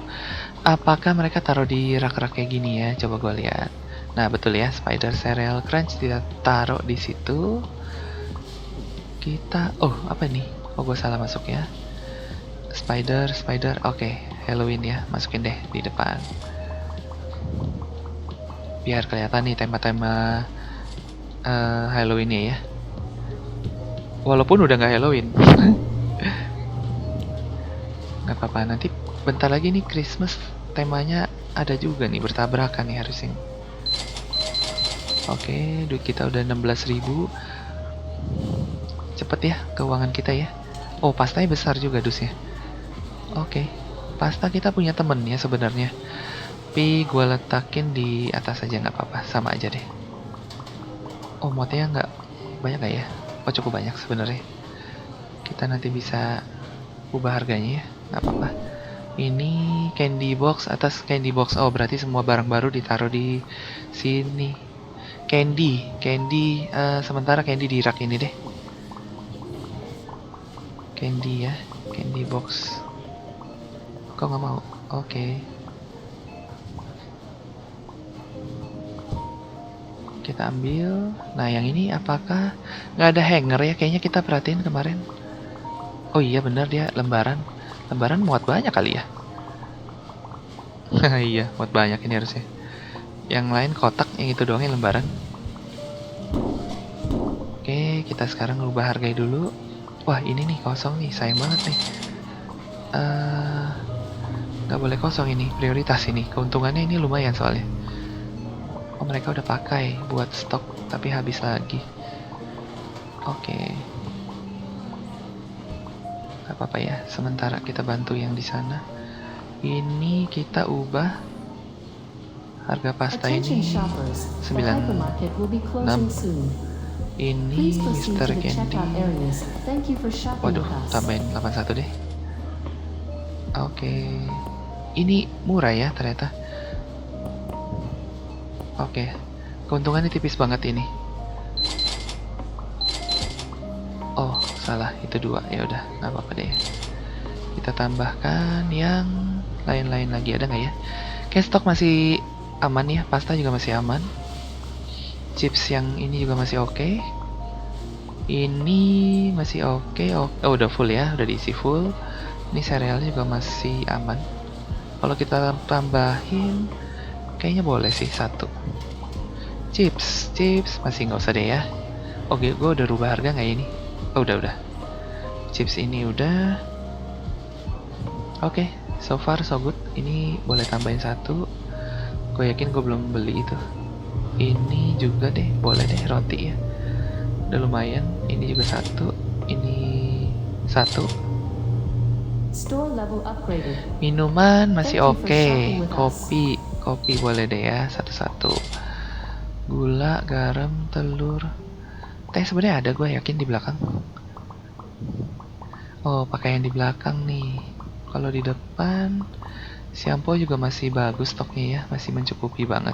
Apakah mereka taruh di rak-rak kayak gini ya? Coba gue lihat. Nah, betul ya, Spider Cereal Crunch kita taruh di situ. Kita, apa nih? Oh, gue salah masuk ya. Spider, oke, Halloween ya, masukin deh di depan. Biar kelihatan nih tema-tema Halloween-nya ya. Walaupun udah nggak Halloween. Nggak apa-apa, nanti bentar lagi nih Christmas temanya ada juga nih, bertabrakan nih harusnya. Oke, duit kita udah 16.000. Cepet ya keuangan kita ya. Oh, pastanya besar juga dusnya. Oke, pasta kita punya temen ya sebenarnya. Tapi gue letakin di atas aja, nggak apa-apa, sama aja deh. Oh, modnya nggak banyak nggak ya? Oh, cukup banyak sebenarnya. Kita nanti bisa ubah harganya ya, nggak apa-apa. Ini candy box, atas candy box. Oh, berarti semua barang baru ditaruh di sini. Candy, sementara candy di rak ini deh. Candy ya, candy box. Kok nggak mau? Oke. Kita ambil. Nah, yang ini apakah nggak ada hanger ya? Kayaknya kita perhatiin kemarin. Oh iya bener, dia lembaran. Lembaran muat banyak kali ya. Iya, muat banyak ini harusnya. Yang lain kotak, yang itu doang yang lembaran. Oke, kita sekarang ngubah hargai dulu. Wah, ini nih kosong nih, sayang banget nih. Nggak boleh kosong ini, prioritas ini. Keuntungannya ini lumayan soalnya. Oh, mereka udah pakai buat stok, tapi habis lagi. Oke. Gak apa-apa ya, sementara kita bantu yang di sana. Ini kita ubah harga pasta Attention ini shoppers, the 9. hypermarket will be closing 6. soon. Ini Please proceed Mr. to the Candy. checkout areas. Thank you for shopping Waduh, with us. tambahin 81 deh. Oke. Ini murah ya ternyata. Oke. Keuntungannya tipis banget ini. Oh, salah. Itu 2. Ya udah, nggak apa-apa deh. Kita tambahkan yang lain-lain lagi, ada nggak ya? Kayak stok masih aman ya, pasta juga masih aman. Chips yang ini juga masih oke. Ini masih oke. Oh, udah full ya, udah diisi full. Ini serealnya juga masih aman. Kalau kita tambahin, kayaknya boleh sih 1. Chips masih nggak usah deh ya. Oke, gue udah rubah harga nggak ini? Oh, udah. Chips ini udah. Oke, so far so good. Ini boleh tambahin 1. Gue yakin gue belum beli itu. Ini juga deh, boleh deh roti ya. Udah lumayan. Ini juga 1. Ini 1. Store level upgraded. Minuman masih Thank you for oke. shopping with us. Kopi boleh deh ya, 1-1. Gula, garam, telur. Teh sebenarnya ada, gue yakin di belakang. Oh, pakaian di belakang nih. Kalau di depan, shampoo juga masih bagus stoknya ya, masih mencukupi banget.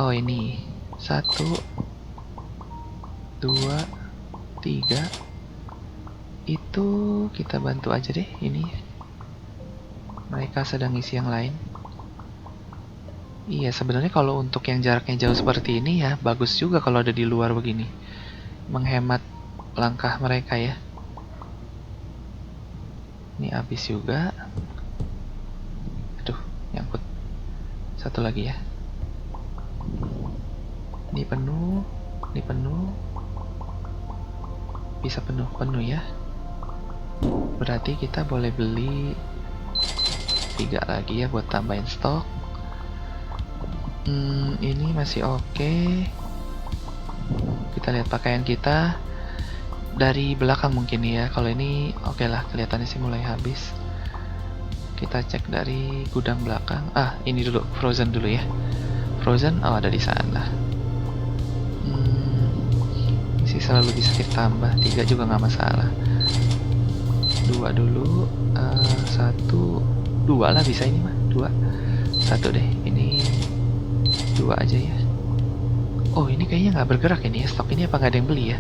Oh, ini 1, 2, 3. Itu kita bantu aja deh ini. Mereka sedang isi yang lain. Iya, sebenarnya kalau untuk yang jaraknya jauh seperti ini ya, bagus juga kalau ada di luar begini. Menghemat langkah mereka ya. Ini habis juga. Aduh, nyangkut. 1 lagi ya. Ini penuh. Bisa penuh ya. Berarti kita boleh beli 3 lagi ya buat tambahin stok. Ini masih oke. Kita lihat pakaian kita dari belakang mungkin ya. Kalau ini oke lah, kelihatannya sih mulai habis. Kita cek dari gudang belakang. Ini dulu, frozen dulu ya. Frozen, ada di sana. Sih selalu bisa kita tambah, 3 juga nggak masalah. 2 dulu, 1, 2 lah bisa ini mah, 2. 1 deh, ini 2 aja ya. Oh, ini kayaknya nggak bergerak ini ya, stok ini apa nggak ada yang beli ya?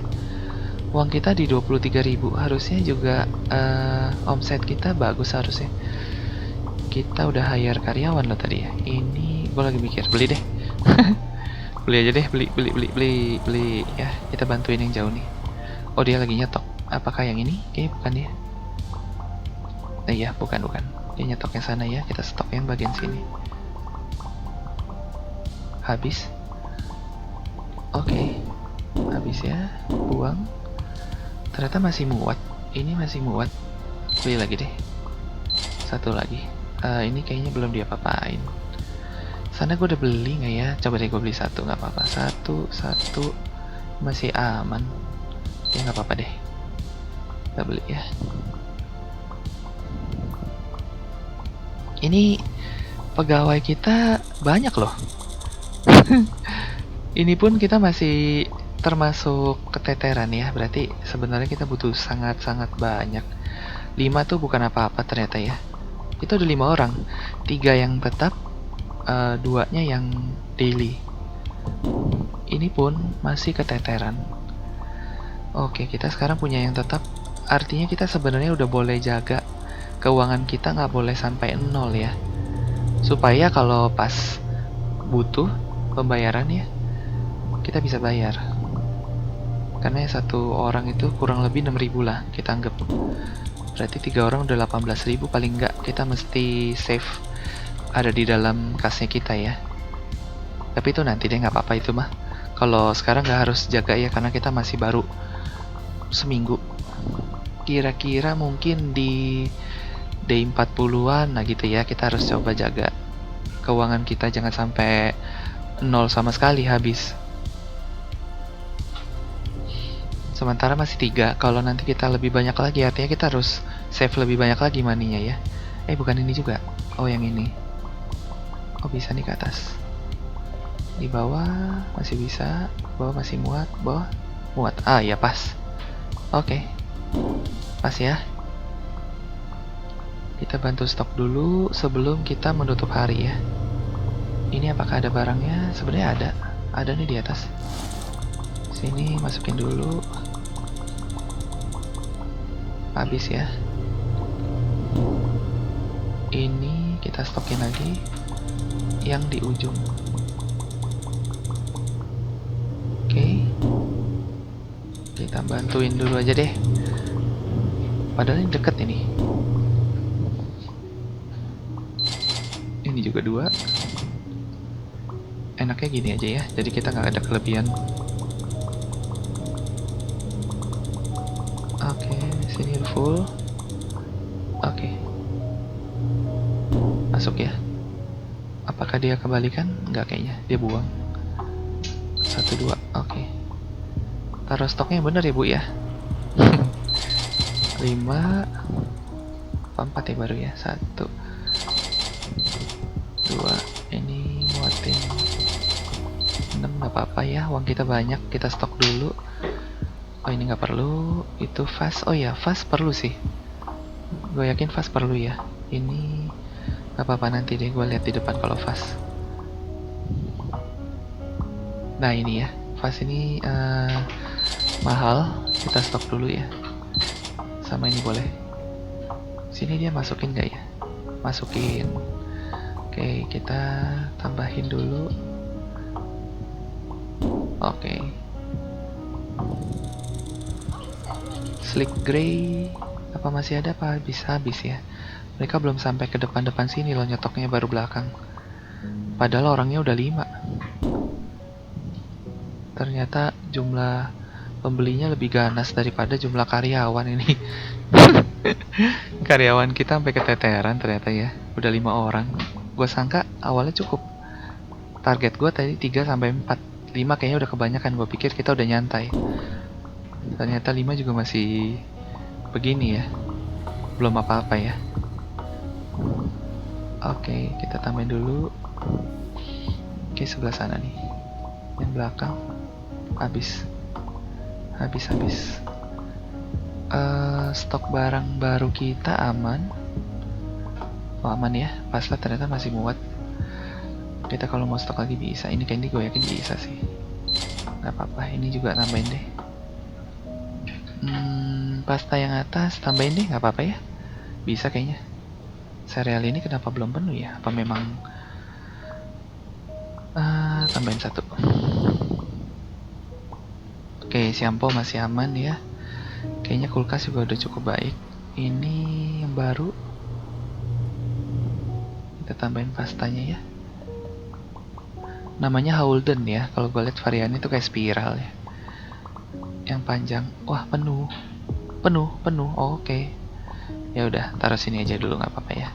Uang kita di 23.000, harusnya juga omset kita bagus harusnya. Kita udah hire karyawan loh tadi ya. Ini gue lagi mikir, beli deh. Beli aja deh, beli ya. Kita bantuin yang jauh nih. Oh, dia lagi nyetok. Apakah yang ini? Bukan ya. Iya, bukan. Dia nyetok yang sana ya. Kita stok yang bagian sini. Habis. Oke. Habis ya. Buang. Ternyata masih muat. Ini masih muat. Beli lagi deh. 1 lagi. Ini kayaknya belum diapa-apain. Sana gue udah beli nggak ya? Coba deh gue beli 1, nggak apa-apa. 1 masih aman. Ya nggak apa-apa deh. Kita beli ya. Ini pegawai kita banyak loh. Ini pun kita masih termasuk keteteran ya. Berarti sebenarnya kita butuh sangat-sangat banyak. 5 tuh bukan apa-apa ternyata ya. Itu ada 5 orang. 3 yang tetap, 2-nya yang daily. Ini pun masih keteteran. Oke, kita sekarang punya yang tetap. Artinya kita sebenarnya udah boleh jaga keuangan kita, nggak boleh sampai 0 ya. Supaya kalau pas butuh pembayaran ya, kita bisa bayar. Karena 1 orang itu kurang lebih 6.000 lah kita anggap. Berarti 3 orang udah 18.000 paling nggak. Kita mesti save ada di dalam kasnya kita ya. Tapi itu nanti deh, nggak apa-apa itu mah. Kalau sekarang nggak harus jaga ya, karena kita masih baru seminggu. Kira-kira mungkin di day 40-an, nah gitu ya. Kita harus coba jaga keuangan kita jangan sampai nol sama sekali habis. Sementara masih 3. Kalau nanti kita lebih banyak lagi, artinya kita harus save lebih banyak lagi maninya ya. Bukan ini juga. Oh, yang ini. Oh, bisa nih ke atas. Di bawah masih bisa. Bawah masih muat. Bawah muat. Ah, ya pas. Oke. Pas ya. Kita bantu stok dulu sebelum kita menutup hari ya. Ini apakah ada barangnya? Sebenarnya ada. Ada nih di atas. Sini masukin dulu. Habis ya. Ini kita stokin lagi yang di ujung. Oke. Kita bantuin dulu aja deh. Padahal ini deket ini. Ini juga 2. Enaknya gini aja ya. Jadi kita nggak ada kelebihan. Oke, sini full. Oke. Masuk ya. Apakah dia kembalikan? Nggak kayaknya. Dia buang. 1, 2. Oke. Taruh stoknya yang bener ya, Bu ya. 5. 4 ya baru ya. 1, 2. Ini muatin 6, nggak apa-apa ya. Uang kita banyak. Kita stok dulu. Oh, ini nggak perlu. Itu fast. Oh ya, fast perlu sih. Gue yakin fast perlu ya. Ini nggak apa-apa, nanti deh gue lihat di depan kalau fast. Nah ini ya, fast ini mahal. Kita stok dulu ya. Sama ini boleh. Sini dia masukin nggak ya? Masukin. Oke, kita tambahin dulu. Oke. Slick Gray apa masih ada, apa habis ya? Mereka belum sampai ke depan-depan sini loh, nyetoknya baru belakang. Padahal orangnya udah 5. Ternyata jumlah pembelinya lebih ganas daripada jumlah karyawan ini. Karyawan kita sampai keteteran ternyata ya. Udah 5 orang. Gue sangka awalnya cukup. Target gue tadi 3 sampai 4. 5 kayaknya udah kebanyakan. Gue pikir kita udah nyantai. Ternyata 5 juga masih begini ya. Belum apa-apa ya. Oke, kita tambahin dulu. Oke, sebelah sana nih. Yang belakang. Habis. Stok barang baru kita aman. Oh, aman ya. Pas lah, ternyata masih muat. Kita kalau mau stok lagi bisa. Ini candy gue yakin bisa sih. Gak apa-apa, ini juga tambahin deh. Pasta yang atas tambahin deh, gak apa-apa ya. Bisa kayaknya. Serial ini kenapa belum penuh ya? Apa memang tambahin 1. Oke, shampoo masih aman ya. Kayaknya kulkas juga udah cukup baik. Ini yang baru. Kita tambahin pastanya ya. Namanya Holden ya. Kalau gue lihat variannya itu kayak spiral ya. Yang panjang. Wah, penuh. Oh, oke. Ya udah, taruh sini aja dulu, nggak apa-apa ya.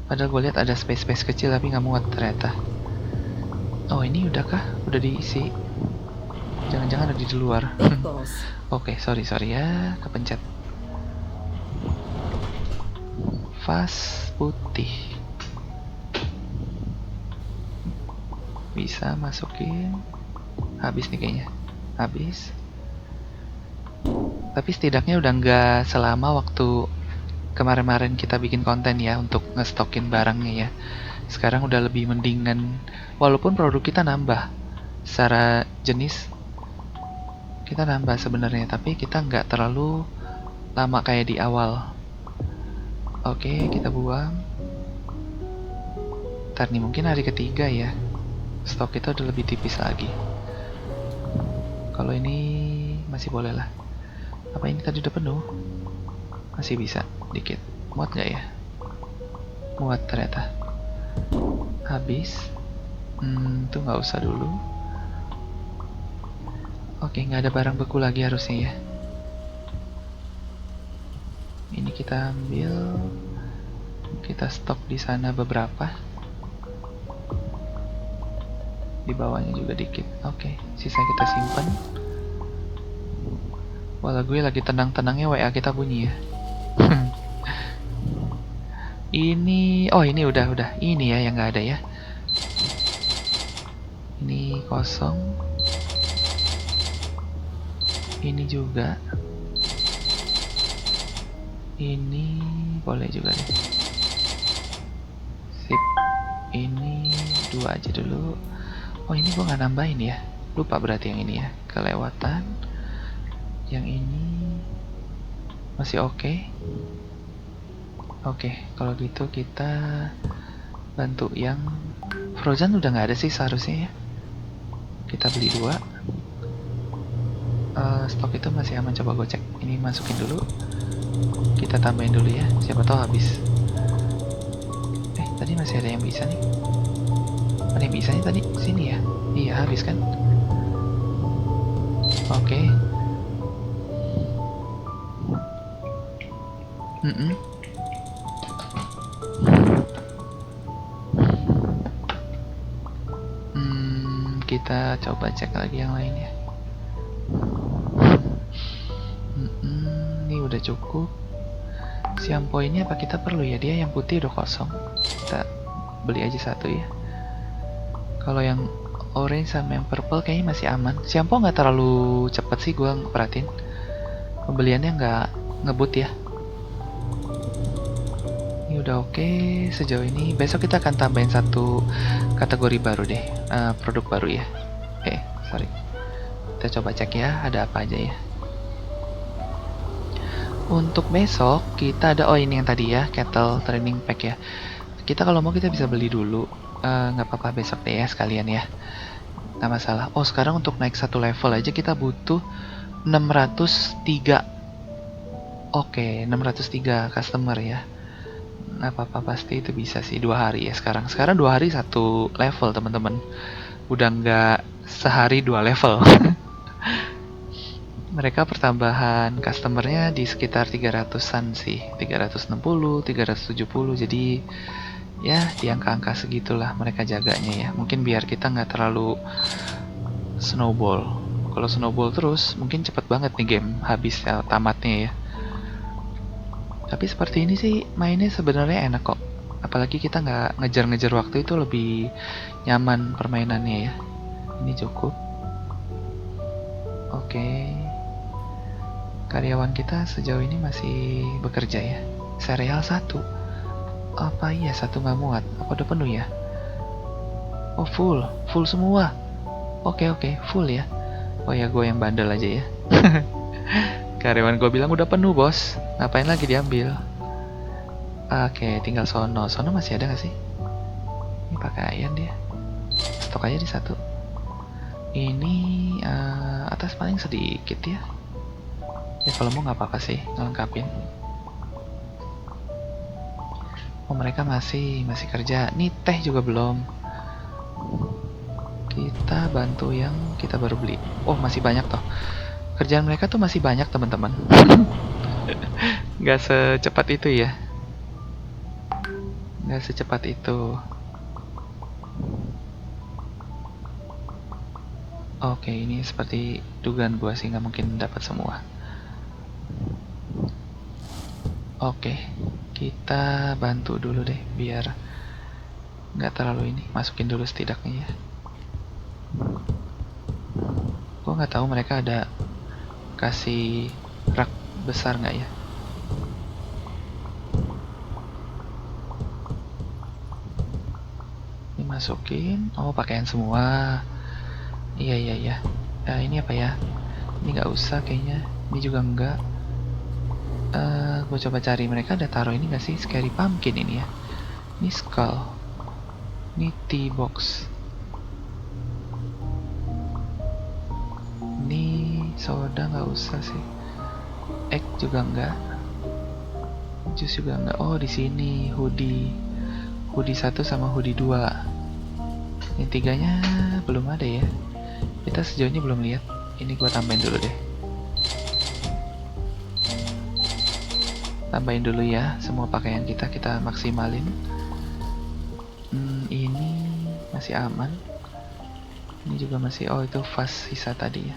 Padahal gue lihat ada space kecil tapi nggak muat ternyata. Oh, ini udah kah? Udah diisi? Jangan-jangan ada di luar. Oke, sorry ya, kepencet. Vas putih. Bisa masukin. Habis nih kayaknya. Habis. Tapi setidaknya udah nggak selama waktu kemarin-kemarin kita bikin konten ya untuk ngestokin barangnya ya. Sekarang udah lebih mendingan. Walaupun produk kita nambah secara jenis, kita nambah sebenarnya, tapi kita nggak terlalu lama kayak di awal. Oke, kita buang. Ntar nih mungkin hari ketiga ya, stok kita udah lebih tipis lagi. Kalau ini masih boleh lah. Apa ini tadi udah penuh? Masih bisa dikit. Muat nggak ya? Muat ternyata. Habis. Itu nggak usah dulu. Oke, nggak ada barang beku lagi harusnya ya. Ini kita ambil, kita stok di sana beberapa. Di bawahnya juga dikit. Oke, sisa kita simpan. Walau gue lagi tenang-tenangnya WA kita bunyi ya. Ini, oh ini udah. Ini ya yang nggak ada ya. Ini kosong. Ini juga. Ini boleh juga deh. Sip. Ini 2 aja dulu. Oh ini gua nggak nambahin ya. Lupa berarti yang ini ya. Kelewatan. Yang ini masih oke. Oke, kalau gitu kita bantu yang Frozen udah nggak ada sih seharusnya ya. Kita beli 2. Stok itu masih aman, coba gue cek. Ini masukin dulu. Kita tambahin dulu ya, siapa tahu habis. Tadi masih ada yang bisa nih. Ada yang bisa nih tadi, sini ya. Iya, habis kan. Oke. Kita coba cek lagi yang lainnya. Ini udah cukup. Shampoo ini apa kita perlu ya? Dia yang putih udah kosong. Kita beli aja 1 ya. Kalau yang orange sama yang purple kayaknya masih aman. Shampoo nggak terlalu cepet sih, gua perhatiin. Pembeliannya nggak ngebut ya. Ini udah oke sejauh ini. Besok kita akan tambahin 1 kategori baru deh, produk baru ya. Sorry. Kita coba cek ya, ada apa aja ya. Untuk besok kita ada, oh ini yang tadi ya, kettle training pack ya. Kita kalau mau kita bisa beli dulu, nggak apa-apa besok deh ya sekalian ya, nggak masalah. Oh sekarang untuk naik 1 level aja kita butuh 603. Oke, 603 customer ya. Nggak apa-apa, pasti itu bisa sih 2 hari ya sekarang. Sekarang 2 hari 1 level teman-teman. Udah nggak sehari 2 level. Mereka pertambahan customernya di sekitar 300-an sih, 360, 370, jadi ya di angka-angka segitulah mereka jaganya ya. Mungkin biar kita nggak terlalu snowball. Kalau snowball terus mungkin cepet banget nih game habis ya, tamatnya ya. Tapi seperti ini sih mainnya sebenarnya enak kok. Apalagi kita nggak ngejar-ngejar waktu, itu lebih nyaman permainannya ya. Ini cukup. Oke. Karyawan kita sejauh ini masih bekerja ya. Serial 1. Apa iya 1 nggak muat? Apa udah penuh ya? Oh full semua. Oke, full ya. Oh ya gue yang bandel aja ya. Karyawan gue bilang udah penuh bos. Ngapain lagi diambil? Oke, tinggal Sono. Sono masih ada nggak sih? Ini pakaian dia. Stok aja di 1. Ini atas paling sedikit ya. Ya kalau mau nggak apa-apa sih ngelengkapin. Oh mereka masih kerja. Nih teh juga belum. Kita bantu yang kita baru beli. Oh masih banyak toh. Kerjaan mereka tuh masih banyak teman-teman. Nggak secepat itu ya. Nggak secepat itu. Oke ini seperti dugaan gua sih, nggak mungkin dapat semua. Oke, kita bantu dulu deh biar nggak terlalu ini. Masukin dulu setidaknya ya. Gue nggak tahu mereka ada kasih rak besar nggak ya. Ini masukin. Oh pakaian semua. Iya. Ini apa ya? Ini nggak usah kayaknya. Ini juga enggak. Gue coba cari mereka ada taruh ini nggak sih, scary pumpkin ini ya. Ini skull. Ini tea box. Ini soda nggak usah sih. Egg juga enggak. Jus juga enggak. Oh di sini hoodie 1 sama hoodie 2. Yang 3-nya belum ada ya. Kita sejauh ini belum lihat. Ini gua tambahin dulu deh. Tambahin dulu ya semua pakaian kita, kita maksimalin. Ini masih aman. Ini juga masih, oh itu fast sisa tadi ya.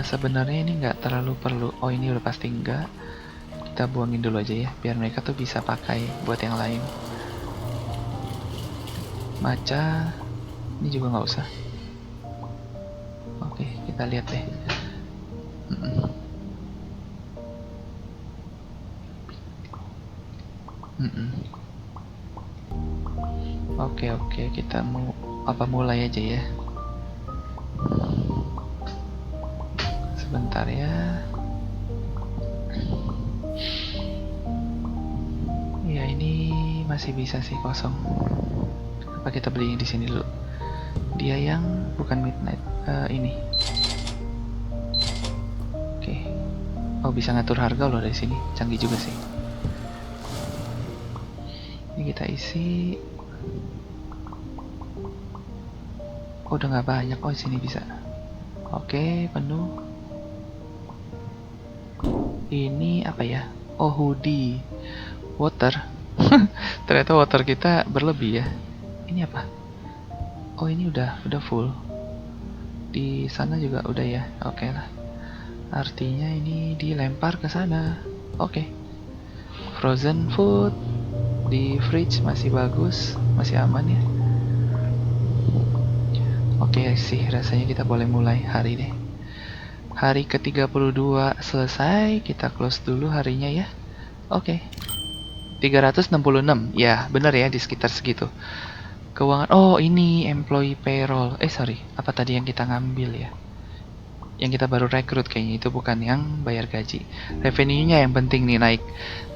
Sebenarnya ini nggak terlalu perlu. Oh ini udah pasti enggak. Kita buangin dulu aja ya, biar mereka tuh bisa pakai buat yang lain. Maca, ini juga nggak usah. Oke, kita lihat deh. Oke, kita mau mulai aja ya. Sebentar ya. Ya ini masih bisa sih kosong. Apa kita beli di sini dulu? Dia yang bukan midnight, ini. Oke. Oh bisa ngatur harga loh dari sini, canggih juga sih. Ini kita isi. Oh udah nggak banyak, oh di sini bisa. Oke penuh. Ini apa ya? Oh hoodie, water. Ternyata water kita berlebih ya. Ini apa? Oh ini udah full. Di sana juga udah ya. Oke lah. Artinya ini dilempar ke sana. Oke. Frozen food di fridge masih bagus, masih aman ya. Oke sih, rasanya kita boleh mulai hari deh. Hari ke-32 selesai, kita close dulu harinya ya. Oke. 366. Ya, bener ya di sekitar segitu. Keuangan. Oh, ini employee payroll. Sorry, apa tadi yang kita ngambil ya? Yang kita baru rekrut kayaknya itu bukan yang bayar gaji. Revenue-nya yang penting nih naik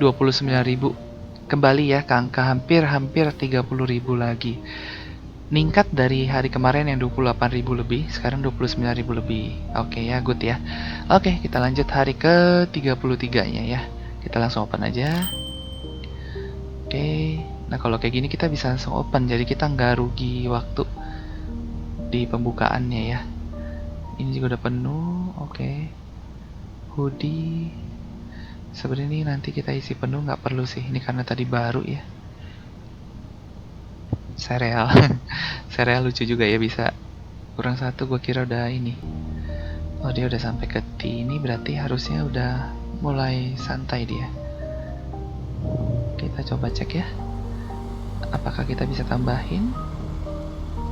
29.000. Kembali ya ke angka hampir 30.000 lagi. Ningkat dari hari kemarin yang 28.000 lebih, sekarang 29.000 lebih. Oke ya, good ya. Oke, kita lanjut hari ke-33-nya ya. Kita langsung open aja. Oke. Nah, kalau kayak gini kita bisa langsung open, jadi kita nggak rugi waktu di pembukaannya ya. Ini juga udah penuh. Oke. Hoodie. Sebenarnya ini nanti kita isi penuh, nggak perlu sih. Ini karena tadi baru ya. Sereal. Sereal lucu juga ya, bisa kurang satu, gue kira udah ini. Oh dia udah sampai ke T, ini berarti harusnya udah mulai santai dia. Kita coba cek ya, apakah kita bisa tambahin.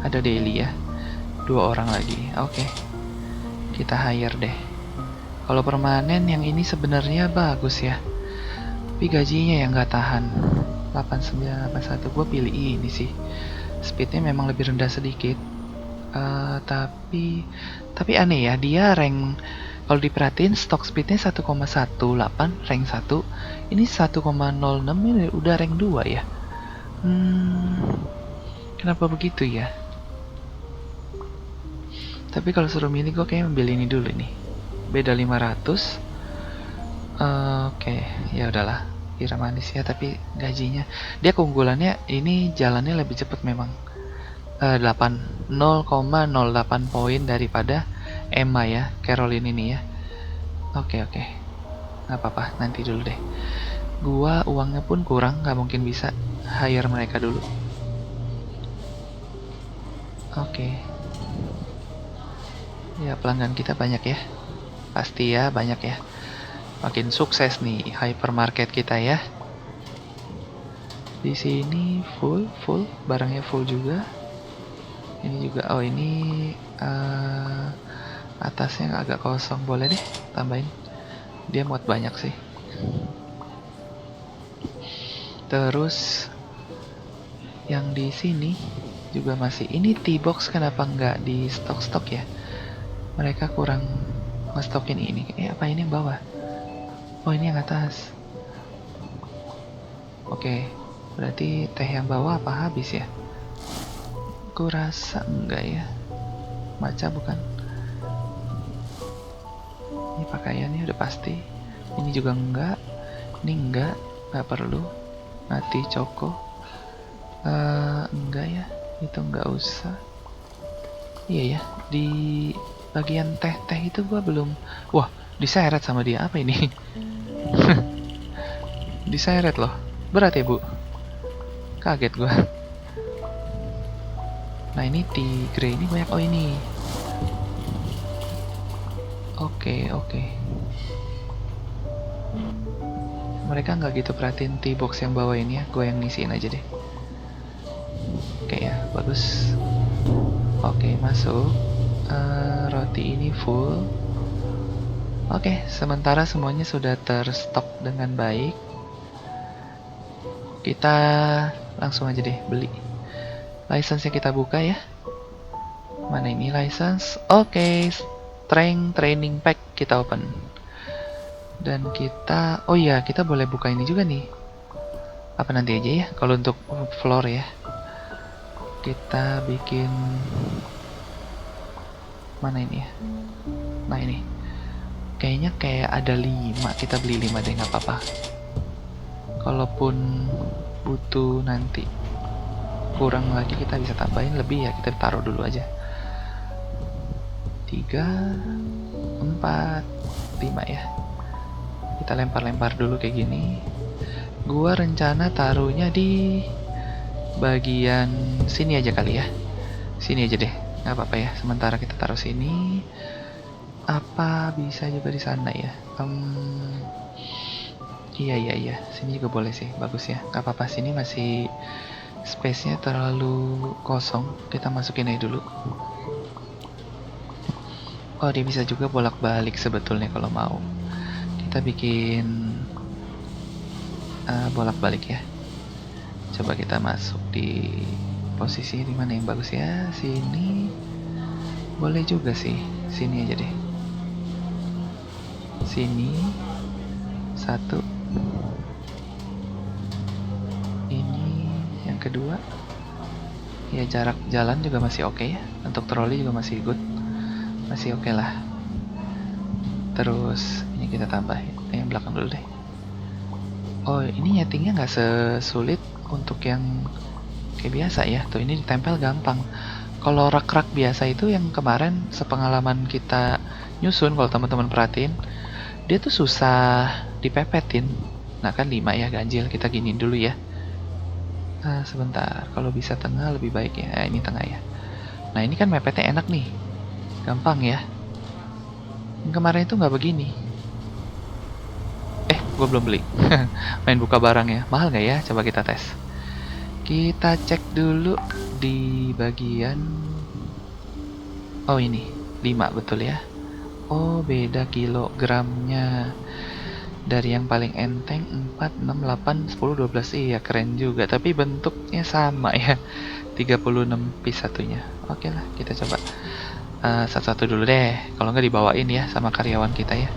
Ada daily ya, 2 orang lagi. Oke, kita hire deh. Kalau permanen yang ini sebenarnya bagus ya, tapi gajinya yang nggak tahan. 8981, gue pilih ini sih. Speednya memang lebih rendah sedikit, tapi aneh ya, dia rank, kalau diperhatiin stock speednya 1,18 rank 1, ini 1,06, ini udah rank 2 ya. Kenapa begitu ya? Tapi kalau suruh milih, gue kayak memilih ini dulu nih, beda 500. Oke, ya udahlah, kira manis ya, tapi gajinya dia keunggulannya ini jalannya lebih cepat memang. 0,08 poin daripada Emma ya, Caroline ini ya. Oke, nggak apa-apa, nanti dulu deh. Gua uangnya pun kurang, nggak mungkin bisa hire mereka dulu. Oke. Ya pelanggan kita banyak ya, pasti ya banyak ya. Makin sukses nih hypermarket kita ya. Di sini full barangnya full juga. Ini juga, oh ini atasnya agak kosong, boleh deh tambahin. Dia muat banyak sih. Terus yang di sini juga masih. Ini T-box kenapa nggak di stok ya? Mereka kurang ngestokin ini. Apa ini yang bawah? Oh ini yang atas. Oke, berarti teh yang bawah apa habis ya? Kurasa enggak ya. Maca bukan. Ini pakaiannya udah pasti. Ini juga enggak. Ini enggak perlu. Mati Coko. Enggak ya. Itu enggak usah. Iya ya, di bagian teh itu gua belum. Wah, diseret sama dia, apa ini? Diseret loh. Berat ya, Bu? Kaget gua. Nah, ini Tigre ini banyak. Oh, ini. Oke. Mereka nggak gitu perhatiin T-box yang bawah ini ya. Gue yang ngisiin aja deh. Oke ya, bagus. Oke, masuk. Roti ini full. Oke, sementara semuanya sudah terstok dengan baik. Kita langsung aja deh beli. License-nya kita buka ya. Mana ini license? Oke, Strength Training Pack kita open. Dan kita, oh iya, kita boleh buka ini juga nih. Apa nanti aja ya? Kalau untuk floor ya, kita bikin mana ini ya? Nah ini, kayaknya kayak ada 5. Kita beli 5 deh, nggak apa-apa. Kalaupun butuh nanti kurang lagi, kita bisa tambahin lebih ya. Kita taruh dulu aja. 3, 4, 5 ya. Kita lempar-lempar dulu kayak gini. Gua rencana taruhnya di bagian sini aja kali ya. Sini aja deh, nggak apa-apa ya. Sementara kita taruh sini. Apa bisa juga di sana ya? Iya. Sini juga boleh sih, bagus ya. Nggak apa-apa, sini masih space-nya terlalu kosong. Kita masukin aja dulu. Oh, dia bisa juga bolak-balik sebetulnya kalau mau. Kita bikin bolak-balik ya. Coba kita masuk di posisi di mana yang bagus ya. Sini boleh juga sih. Sini aja deh. Sini 1. Ini yang kedua. Ya, jarak jalan juga masih oke ya. Untuk troli juga masih good. Masih oke lah. Terus ini kita tambahin. Yang belakang dulu deh. Oh, ini nyetingnya nggak sesulit untuk yang kayak biasa ya. Tuh, ini ditempel gampang. Kalau rak-rak biasa itu yang kemarin sepengalaman kita nyusun, kalau teman-teman perhatiin, dia tuh susah dipepetin. Nah kan 5 ya, ganjil. Kita giniin dulu ya. Nah, sebentar. Kalau bisa tengah lebih baik ya. Ini tengah ya. Nah, ini kan mepetnya enak nih. Gampang ya. Yang kemarin itu nggak begini. Gue belum beli. Main buka barang ya. Mahal nggak ya? Coba kita tes. Kita cek dulu di bagian. Oh, ini 5 betul ya. Oh, beda kilogramnya. Dari yang paling enteng 4, 6, 8, 10, 12. Iya, keren juga. Tapi bentuknya sama ya. 36 piece satunya. Oke lah, kita coba satu-satu dulu deh. Kalau nggak dibawain ya sama karyawan kita ya.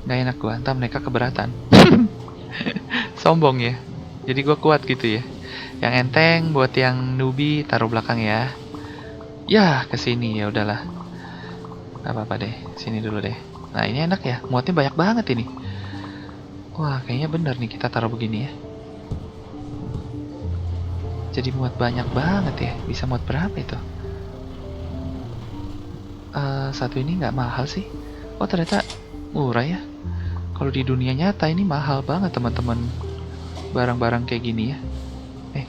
Nggak enak gua, entah mereka keberatan. Sombong ya. Jadi gua kuat gitu ya. Yang enteng buat yang newbie taruh belakang ya. Ya, kesini ya udahlah. Gak apa-apa deh, sini dulu deh. Nah, ini enak ya, muatnya banyak banget ini. Wah, kayaknya bener nih kita taruh begini ya. Jadi muat banyak banget ya. Bisa muat berapa itu? Satu ini nggak mahal sih. Oh, ternyata murah ya. Kalau di dunia nyata ini mahal banget teman-teman. Barang-barang kayak gini ya.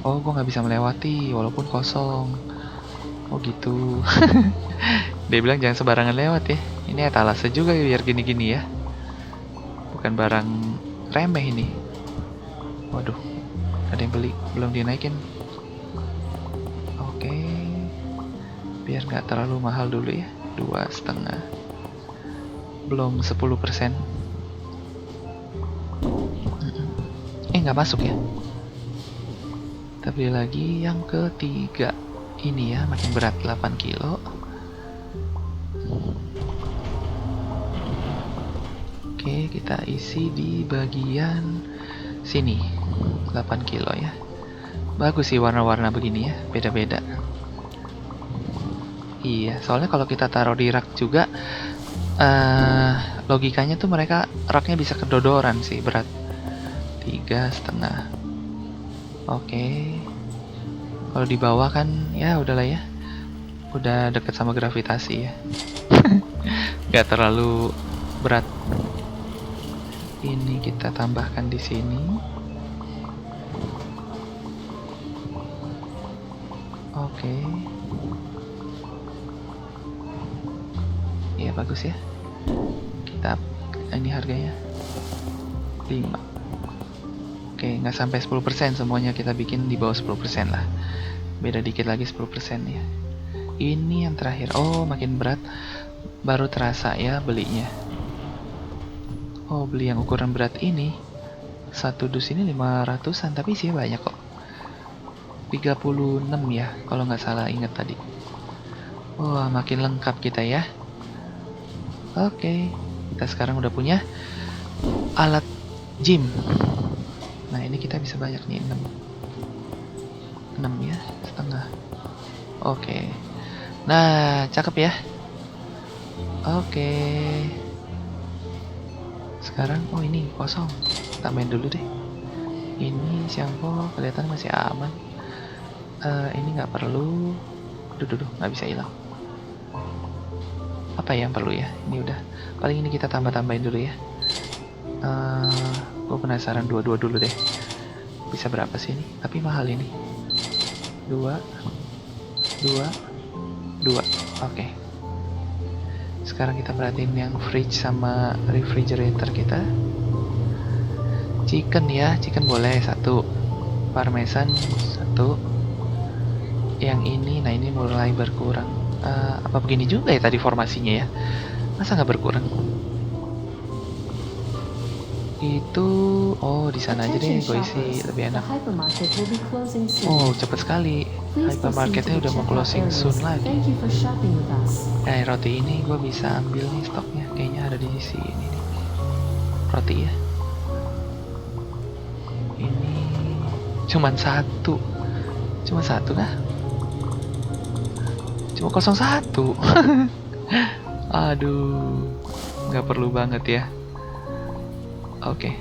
Oh, gue nggak bisa melewati walaupun kosong. Oh gitu. Dia bilang jangan sembarangan lewat ya. Ini etalase juga ya, biar gini-gini ya. Bukan barang remeh ini. Waduh, ada yang beli, belum dinaikin. Oke, biar nggak terlalu mahal dulu ya. 2,5. Belum 10%. Nggak masuk ya. Kita beli lagi yang ketiga. Ini ya, makin berat, 8 kilo. Oke, kita isi di bagian sini. 8 kilo ya. Bagus sih warna-warna begini ya, beda-beda. Iya, soalnya kalau kita taruh di rak juga, logikanya tuh mereka raknya bisa kedodoran sih, berat. 3,5. Oke. Kalau di bawah kan ya udahlah ya. Udah deket sama gravitasi ya. Gak terlalu berat. Ini kita tambahkan di sini. Oke. Iya bagus ya. Kita ini harganya 5. Oke, nggak sampai 10%, semuanya kita bikin di bawah 10% lah. Beda dikit lagi 10% ya. Ini yang terakhir. Oh, makin berat. Baru terasa ya belinya. Oh, beli yang ukuran berat ini. Satu dus ini 500-an, tapi sih banyak kok. 36 ya, kalau nggak salah ingat tadi. Wah, makin lengkap kita ya. Oke, kita sekarang udah punya alat gym. Nah, ini kita bisa banyak nih, 6 ya, setengah. Oke. Nah, cakep ya. Oke. Sekarang, oh ini kosong. Tambahin dulu deh. Ini shampoo kelihatan masih aman. Ini nggak perlu. Duh, nggak bisa hilang. Apa yang perlu ya? Ini udah. Paling ini kita tambahin dulu ya. Gue penasaran dua dulu deh. Bisa berapa sih ini? Tapi mahal ini. 2. Oke. Sekarang kita perhatiin yang fridge sama refrigerator kita. Chicken ya, chicken boleh 1. Parmesan 1. Yang ini, nah ini mulai berkurang. Apa begini juga ya tadi formasinya ya? Masa nggak berkurang? Itu, oh di sana aja deh, gue isi lebih enak. Oh cepet sekali, hypermarketnya udah mau closing soon lagi. Roti ini gue bisa ambil nih stoknya, kayaknya ada di sini nih. Roti ya. Ini cuman 1 kah? Cuma 01. Aduh, nggak perlu banget ya. Oke.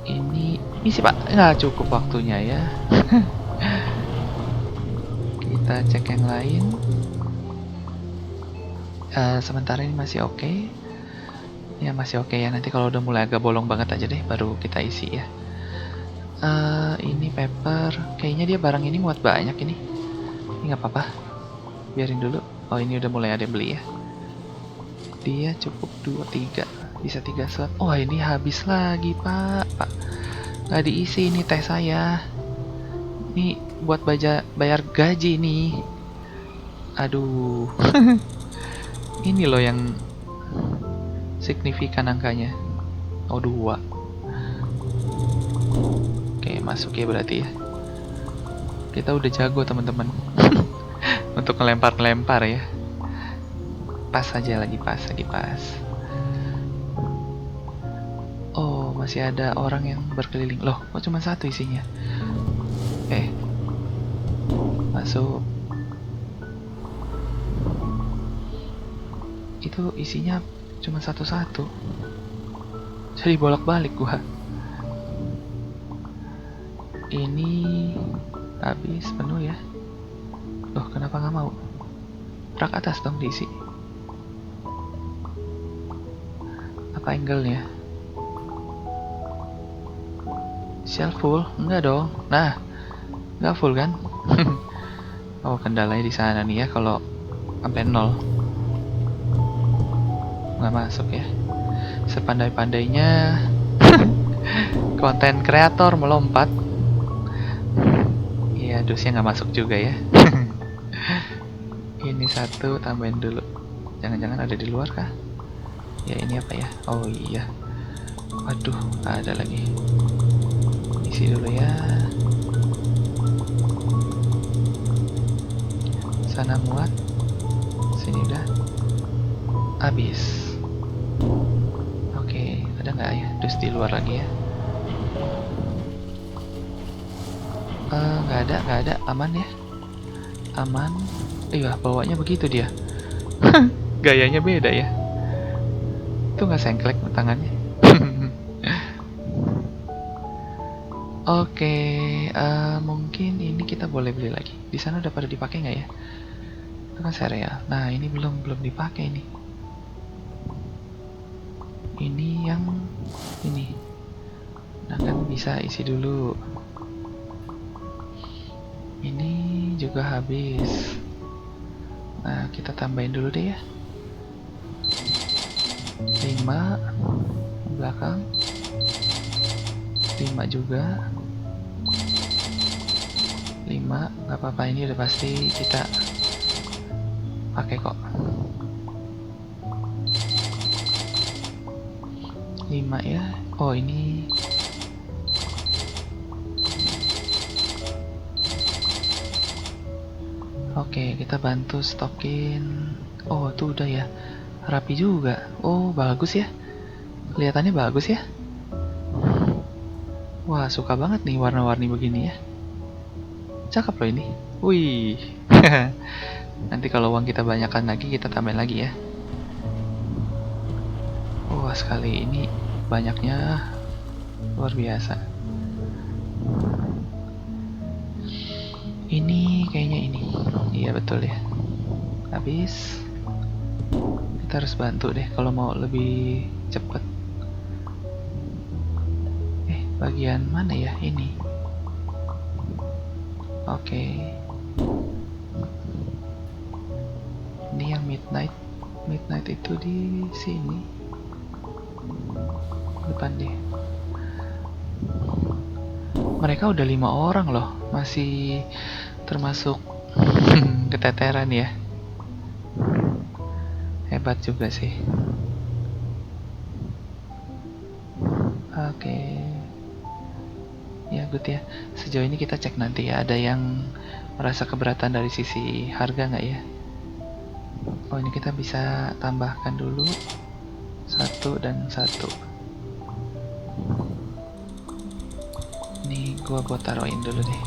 Ini sih pak, nggak cukup waktunya ya. Kita cek yang lain. Sementara ini masih oke. Ya masih oke ya. Nanti kalau udah mulai agak bolong banget aja deh, baru kita isi ya. Ini paper. Kayaknya dia barang ini muat banyak ini. Ini nggak apa-apa, biarin dulu. Oh ini udah mulai ada yang beli ya. Dia cukup 2, 3, bisa 3 slot. Oh ini habis lagi pak. Nggak diisi ini teh saya. Ini buat bayar gaji nih. Aduh. Ini loh yang signifikan angkanya. Oh 2. Oke masuk ya berarti ya. Kita udah jago teman-teman. Untuk ngelempar ya. Pas lagi pas. Oh masih ada orang yang berkeliling. Loh kok cuma 1 isinya? Masuk. Itu isinya cuma 1. Jadi bolak-balik gua. Ini habis penuh ya. Loh kenapa nggak mau? Rak atas dong diisi. Apa angle-nya? Shelf full? Enggak dong. Nah, nggak full kan? Oh kendalanya di sana nih ya, kalau sampai 0 nggak masuk ya. Sepandai-pandainya konten kreator melompat. Iya, dusnya nggak masuk juga ya. Ini 1 tambahin dulu. Jangan-jangan ada di luar kah? Ya ini apa ya? Oh iya. Waduh, ada lagi. Isi dulu ya. Sana muat. Sini udah habis. Oke, ada nggak ya? Dus di luar lagi ya? Nggak ada, aman ya? Aman. Iya, bawanya begitu dia. Gayanya beda ya. Itu nggak sengklek tangannya. Oke, mungkin ini kita boleh beli lagi. Di sana udah pada dipakai nggak ya? Itu kan sereal. Nah, ini belum dipakai nih. Ini yang ini. Nah kan bisa isi dulu. Ini juga habis. Nah kita tambahin dulu deh ya. 5 belakang. 5 juga. 5 nggak apa-apa, ini udah pasti kita pakai kok. 5 ya. Oh ini oke, kita bantu stokin. Oh tuh udah ya, rapi juga. Oh bagus ya, kelihatannya bagus ya. Wah suka banget nih warna-warni begini ya, cakep loh ini. Wih. Nanti kalau uang kita banyakkan lagi kita tambahin lagi ya. Wah sekali ini banyaknya luar biasa. Ini kayaknya ini. Iya betul ya. Habis. Kita harus bantu deh kalau mau lebih cepet. Bagian mana ya ini? Oke. Ini yang midnight. Midnight itu di sini. Depan deh. Mereka udah 5 orang loh, masih termasuk keteteran ya. Hebat juga sih. Oke. Ya good ya. Sejauh ini kita cek nanti ya, ada yang merasa keberatan dari sisi harga nggak ya? Oh ini kita bisa tambahkan dulu 1 dan 1. Ini gua taruhin dulu deh.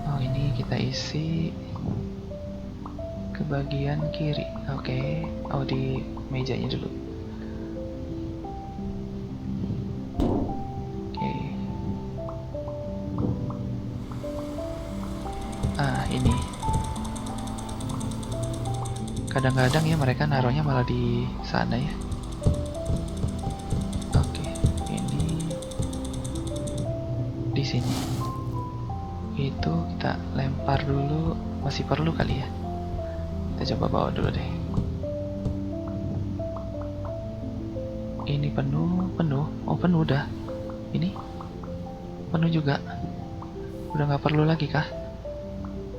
Oh ini kita isi ke bagian kiri. Oke. Oh di mejanya dulu. Oke. Ini. Kadang-kadang ya mereka naruhnya malah di sana ya. Di sini itu kita lempar dulu, masih perlu kali ya, kita coba bawa dulu deh. Ini penuh. Oh penuh udah, ini penuh juga, udah nggak perlu lagi kah?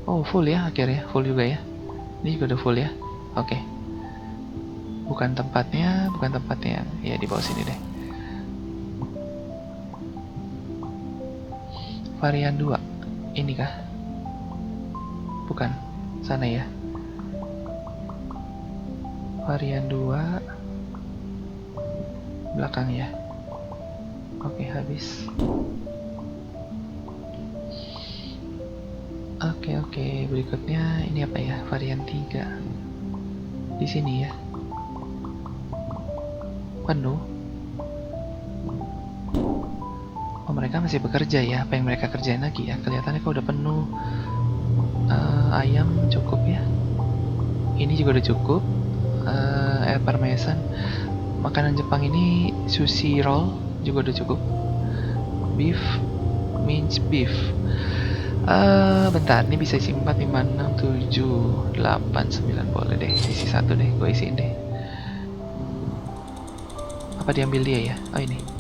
Oh full ya, akhirnya full juga ya, ini juga udah full ya. Oke. Bukan tempatnya ya, di bawah sini deh. Varian 2 ini kah? Bukan, sana ya. Varian 2 belakang ya. Oke, habis. Oke, berikutnya ini apa ya? Varian 3 di sini ya. Penuh. Oh mereka masih bekerja ya, apa yang mereka kerjain lagi ya? Kelihatannya kok udah penuh. Ayam cukup ya. Ini juga udah cukup. Air parmesan. Makanan Jepang ini sushi roll juga udah cukup. Beef, minced beef. Bentar, ini bisa isi 4, 5, 6, 7, 8, 9 boleh deh. Isi 1 deh, gue isiin deh. Apa diambil dia ya? Oh ini.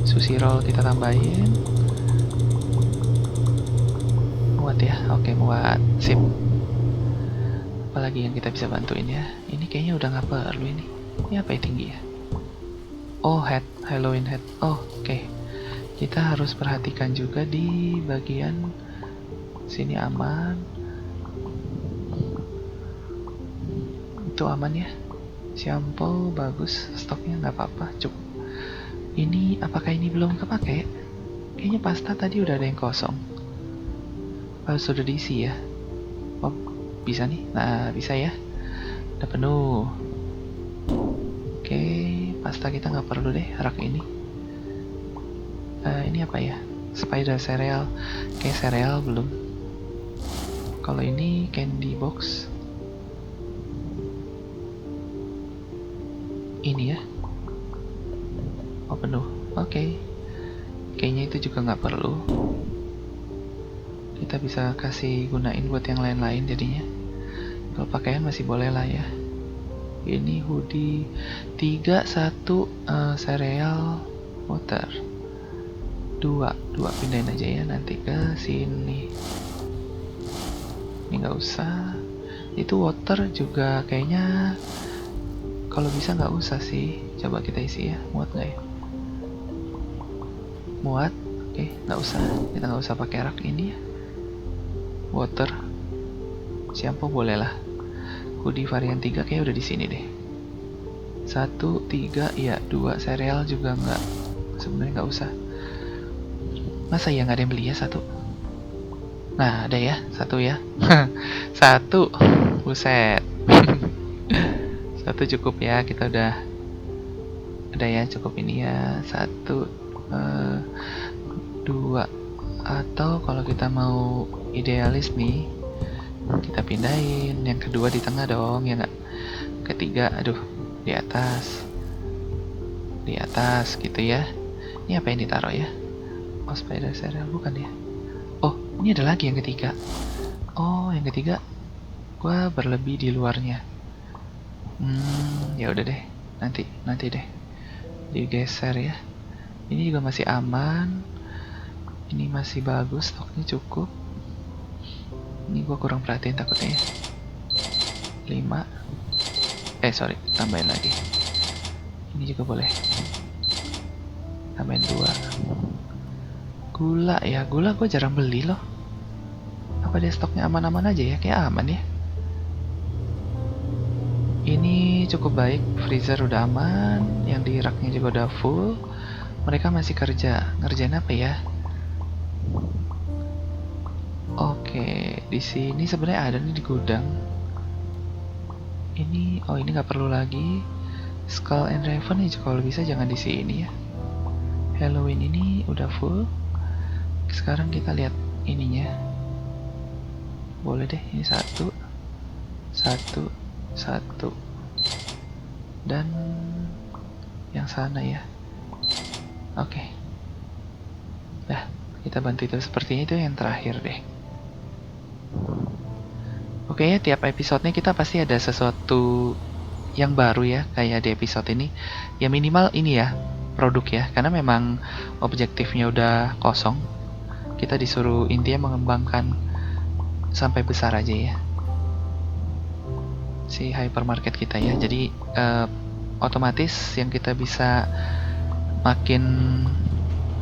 Sushi roll kita tambahin. Muat ya, oke muat, sip. Apalagi yang kita bisa bantuin ya? Ini kayaknya udah nggak perlu ini. Ini apa yang tinggi ya? Oh head, Halloween head. Oh oke. Kita harus perhatikan juga di bagian sini aman. Itu aman ya? Shampoo bagus, stoknya nggak apa-apa, cukup. Ini apakah ini belum kepake? Kayaknya pasta tadi udah ada yang kosong. Sudah diisi ya. Oh bisa nih. Nah bisa ya. Udah penuh. Oke, pasta kita nggak perlu deh rak ini. Ini apa ya? Spider cereal. Kayak cereal belum. Kalau ini candy box. Ini ya. Oh, penuh. Oke. Kayaknya itu juga nggak perlu. Kita bisa kasih gunain buat yang lain-lain jadinya. Kalau pakaian masih boleh lah ya. Ini hoodie 3, 1 cereal water. 2 pindahin aja ya nanti ke sini. Ini nggak usah. Itu water juga kayaknya kalau bisa nggak usah sih. Coba kita isi ya. Muat nggak ya? Muat. Oke, nggak usah. Kita nggak usah pakai rak ini ya. Water. Shampoo boleh lah. Hoodie varian 3 kayak udah di sini deh. 1, 3, ya 2 cereal juga nggak. Sebenarnya nggak usah. Masa ya nggak ada yang beli ya 1? Nah, ada ya 1 ya. 1. Buset. 1 cukup ya. Kita udah ada ya, cukup ini ya. 1, 2. Atau kalau kita mau idealis nih, kita pindahin yang kedua di tengah dong, ya nggak? Ketiga, aduh, di atas gitu ya. Ini apa yang ditaruh ya? Oh, spider cereal bukan ya? Oh, ini ada lagi yang ketiga. Oh, yang ketiga gua berlebih di luarnya. Ya udah deh, nanti deh digeser ya. Ini juga masih aman. Ini masih bagus, stoknya cukup. Ini gua kurang perhatiin takutnya ya. 5. Sorry, tambahin lagi. Ini juga boleh. Tambahin 2. Gula ya, gula gue jarang beli loh. Apa dia stoknya aman-aman aja ya? Kayak aman ya. Ini cukup baik, freezer udah aman, yang di raknya juga udah full. Mereka masih kerja, ngerjain apa ya? Oke, di sini sebenarnya ada nih di gudang. Ini, oh ini nggak perlu lagi. Skull and Raven nih, kalau bisa jangan di sini ya. Halloween ini udah full. Sekarang kita lihat ininya. Boleh deh, ini 1, 1. Dan yang sana ya. Oke. Nah, kita bantu itu sepertinya itu yang terakhir deh. Oke ya, tiap episodenya kita pasti ada sesuatu yang baru ya, kayak di episode ini. Ya minimal ini ya, produk ya, karena memang objektifnya udah kosong. Kita disuruh intinya mengembangkan sampai besar aja ya si hypermarket kita ya. Jadi otomatis yang kita bisa makin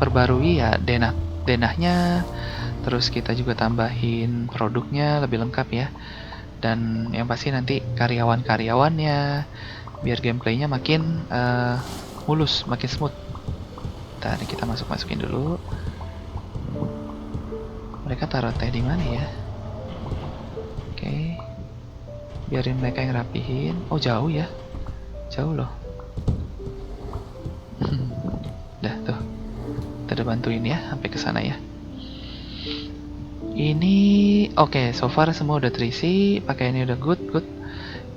perbarui ya denahnya, terus kita juga tambahin produknya lebih lengkap ya, dan yang pasti nanti karyawan-karyawannya biar gameplaynya makin mulus, makin smooth. Tadi kita masukin dulu. Mereka taruh teh di mana ya? Oke. Biarin mereka yang rapihin. Oh, jauh ya. Jauh loh. Dah tuh. Kita udah bantuin ya sampai ke sana ya. Ini oke, so far semua udah terisi, pakaiannya udah good.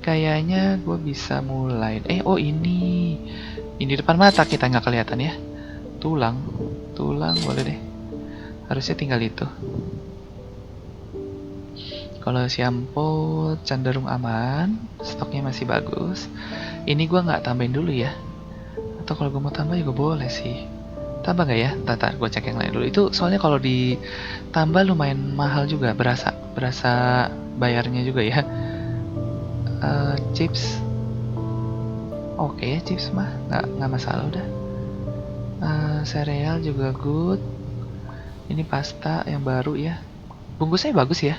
Kayaknya gue bisa mulai. Oh ini depan mata kita nggak kelihatan ya. Tulang boleh deh. Harusnya tinggal itu. Kalau shampoo cenderung aman, stoknya masih bagus. Ini gue nggak tambahin dulu ya. Atau kalau gue mau tambah juga boleh sih. Tambah nggak ya? Ntar gue cek yang lain dulu. Itu soalnya kalau ditambah lumayan mahal juga, berasa bayarnya juga ya. Chips. Oke, chips mah nggak masalah udah. Sereal juga good. Ini pasta yang baru ya. Bungkusnya bagus ya.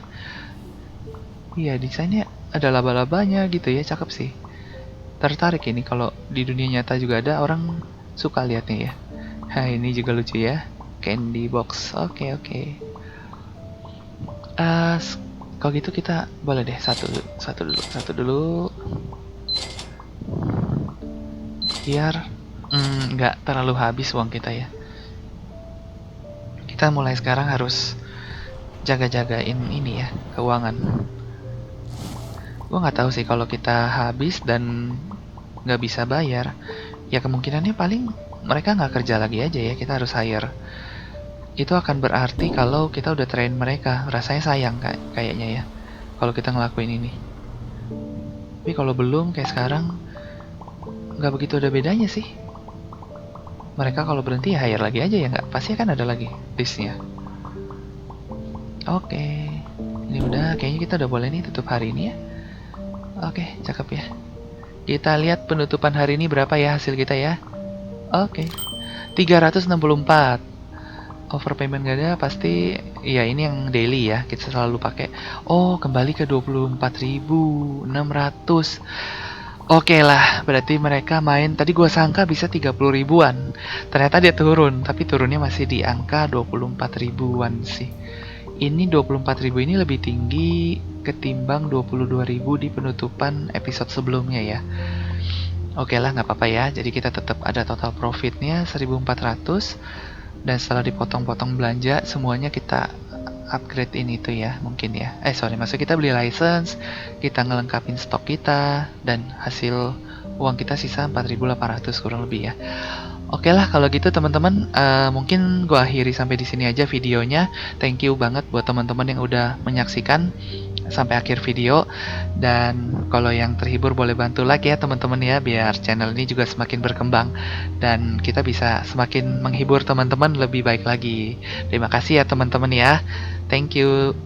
Iya, desainnya ada laba-labanya gitu ya, cakep sih. Tertarik ini kalau di dunia nyata juga ada orang suka liatnya ya. Ini juga lucu ya. Candy box. Oke. Kalau gitu kita boleh deh satu dulu. Biar nggak terlalu habis uang kita ya. Kita mulai sekarang harus jaga-jagain ini ya, keuangan. Gue nggak tahu sih kalau kita habis dan nggak bisa bayar, ya kemungkinannya paling mereka nggak kerja lagi aja ya, kita harus hire. Itu akan berarti kalau kita udah train mereka, rasanya sayang kayaknya ya, kalau kita ngelakuin ini. Tapi kalau belum kayak sekarang, nggak begitu ada bedanya sih. Mereka kalau berhenti ya hire lagi aja ya nggak? Pasti akan ada lagi listnya. Oke, ini udah, kayaknya kita udah boleh nih tutup hari ini ya. Oke, cakep ya. Kita lihat penutupan hari ini berapa ya hasil kita ya. Oke, 364. Overpayment gak ada, pasti ya ini yang daily ya, kita selalu pakai. Oh, kembali ke 24.600. Oke lah, berarti mereka main, tadi gua sangka bisa 30 ribuan. Ternyata dia turun, tapi turunnya masih di angka 24 ribuan sih. Ini 24.000 ini lebih tinggi ketimbang 22.000 di penutupan episode sebelumnya ya. Oke lah, nggak apa-apa ya. Jadi kita tetap ada total profitnya 1.400. Dan setelah dipotong-potong belanja, semuanya kita upgrade ini tuh ya, mungkin ya. Maksud kita beli license, kita ngelengkapin stok kita, dan hasil uang kita sisa 4.800 kurang lebih ya. Oke lah kalau gitu teman-teman, mungkin gua akhiri sampai di sini aja videonya. Thank you banget buat teman-teman yang udah menyaksikan sampai akhir video. Dan kalau yang terhibur boleh bantu like ya teman-teman ya, biar channel ini juga semakin berkembang dan kita bisa semakin menghibur teman-teman lebih baik lagi. Terima kasih ya teman-teman ya. Thank you.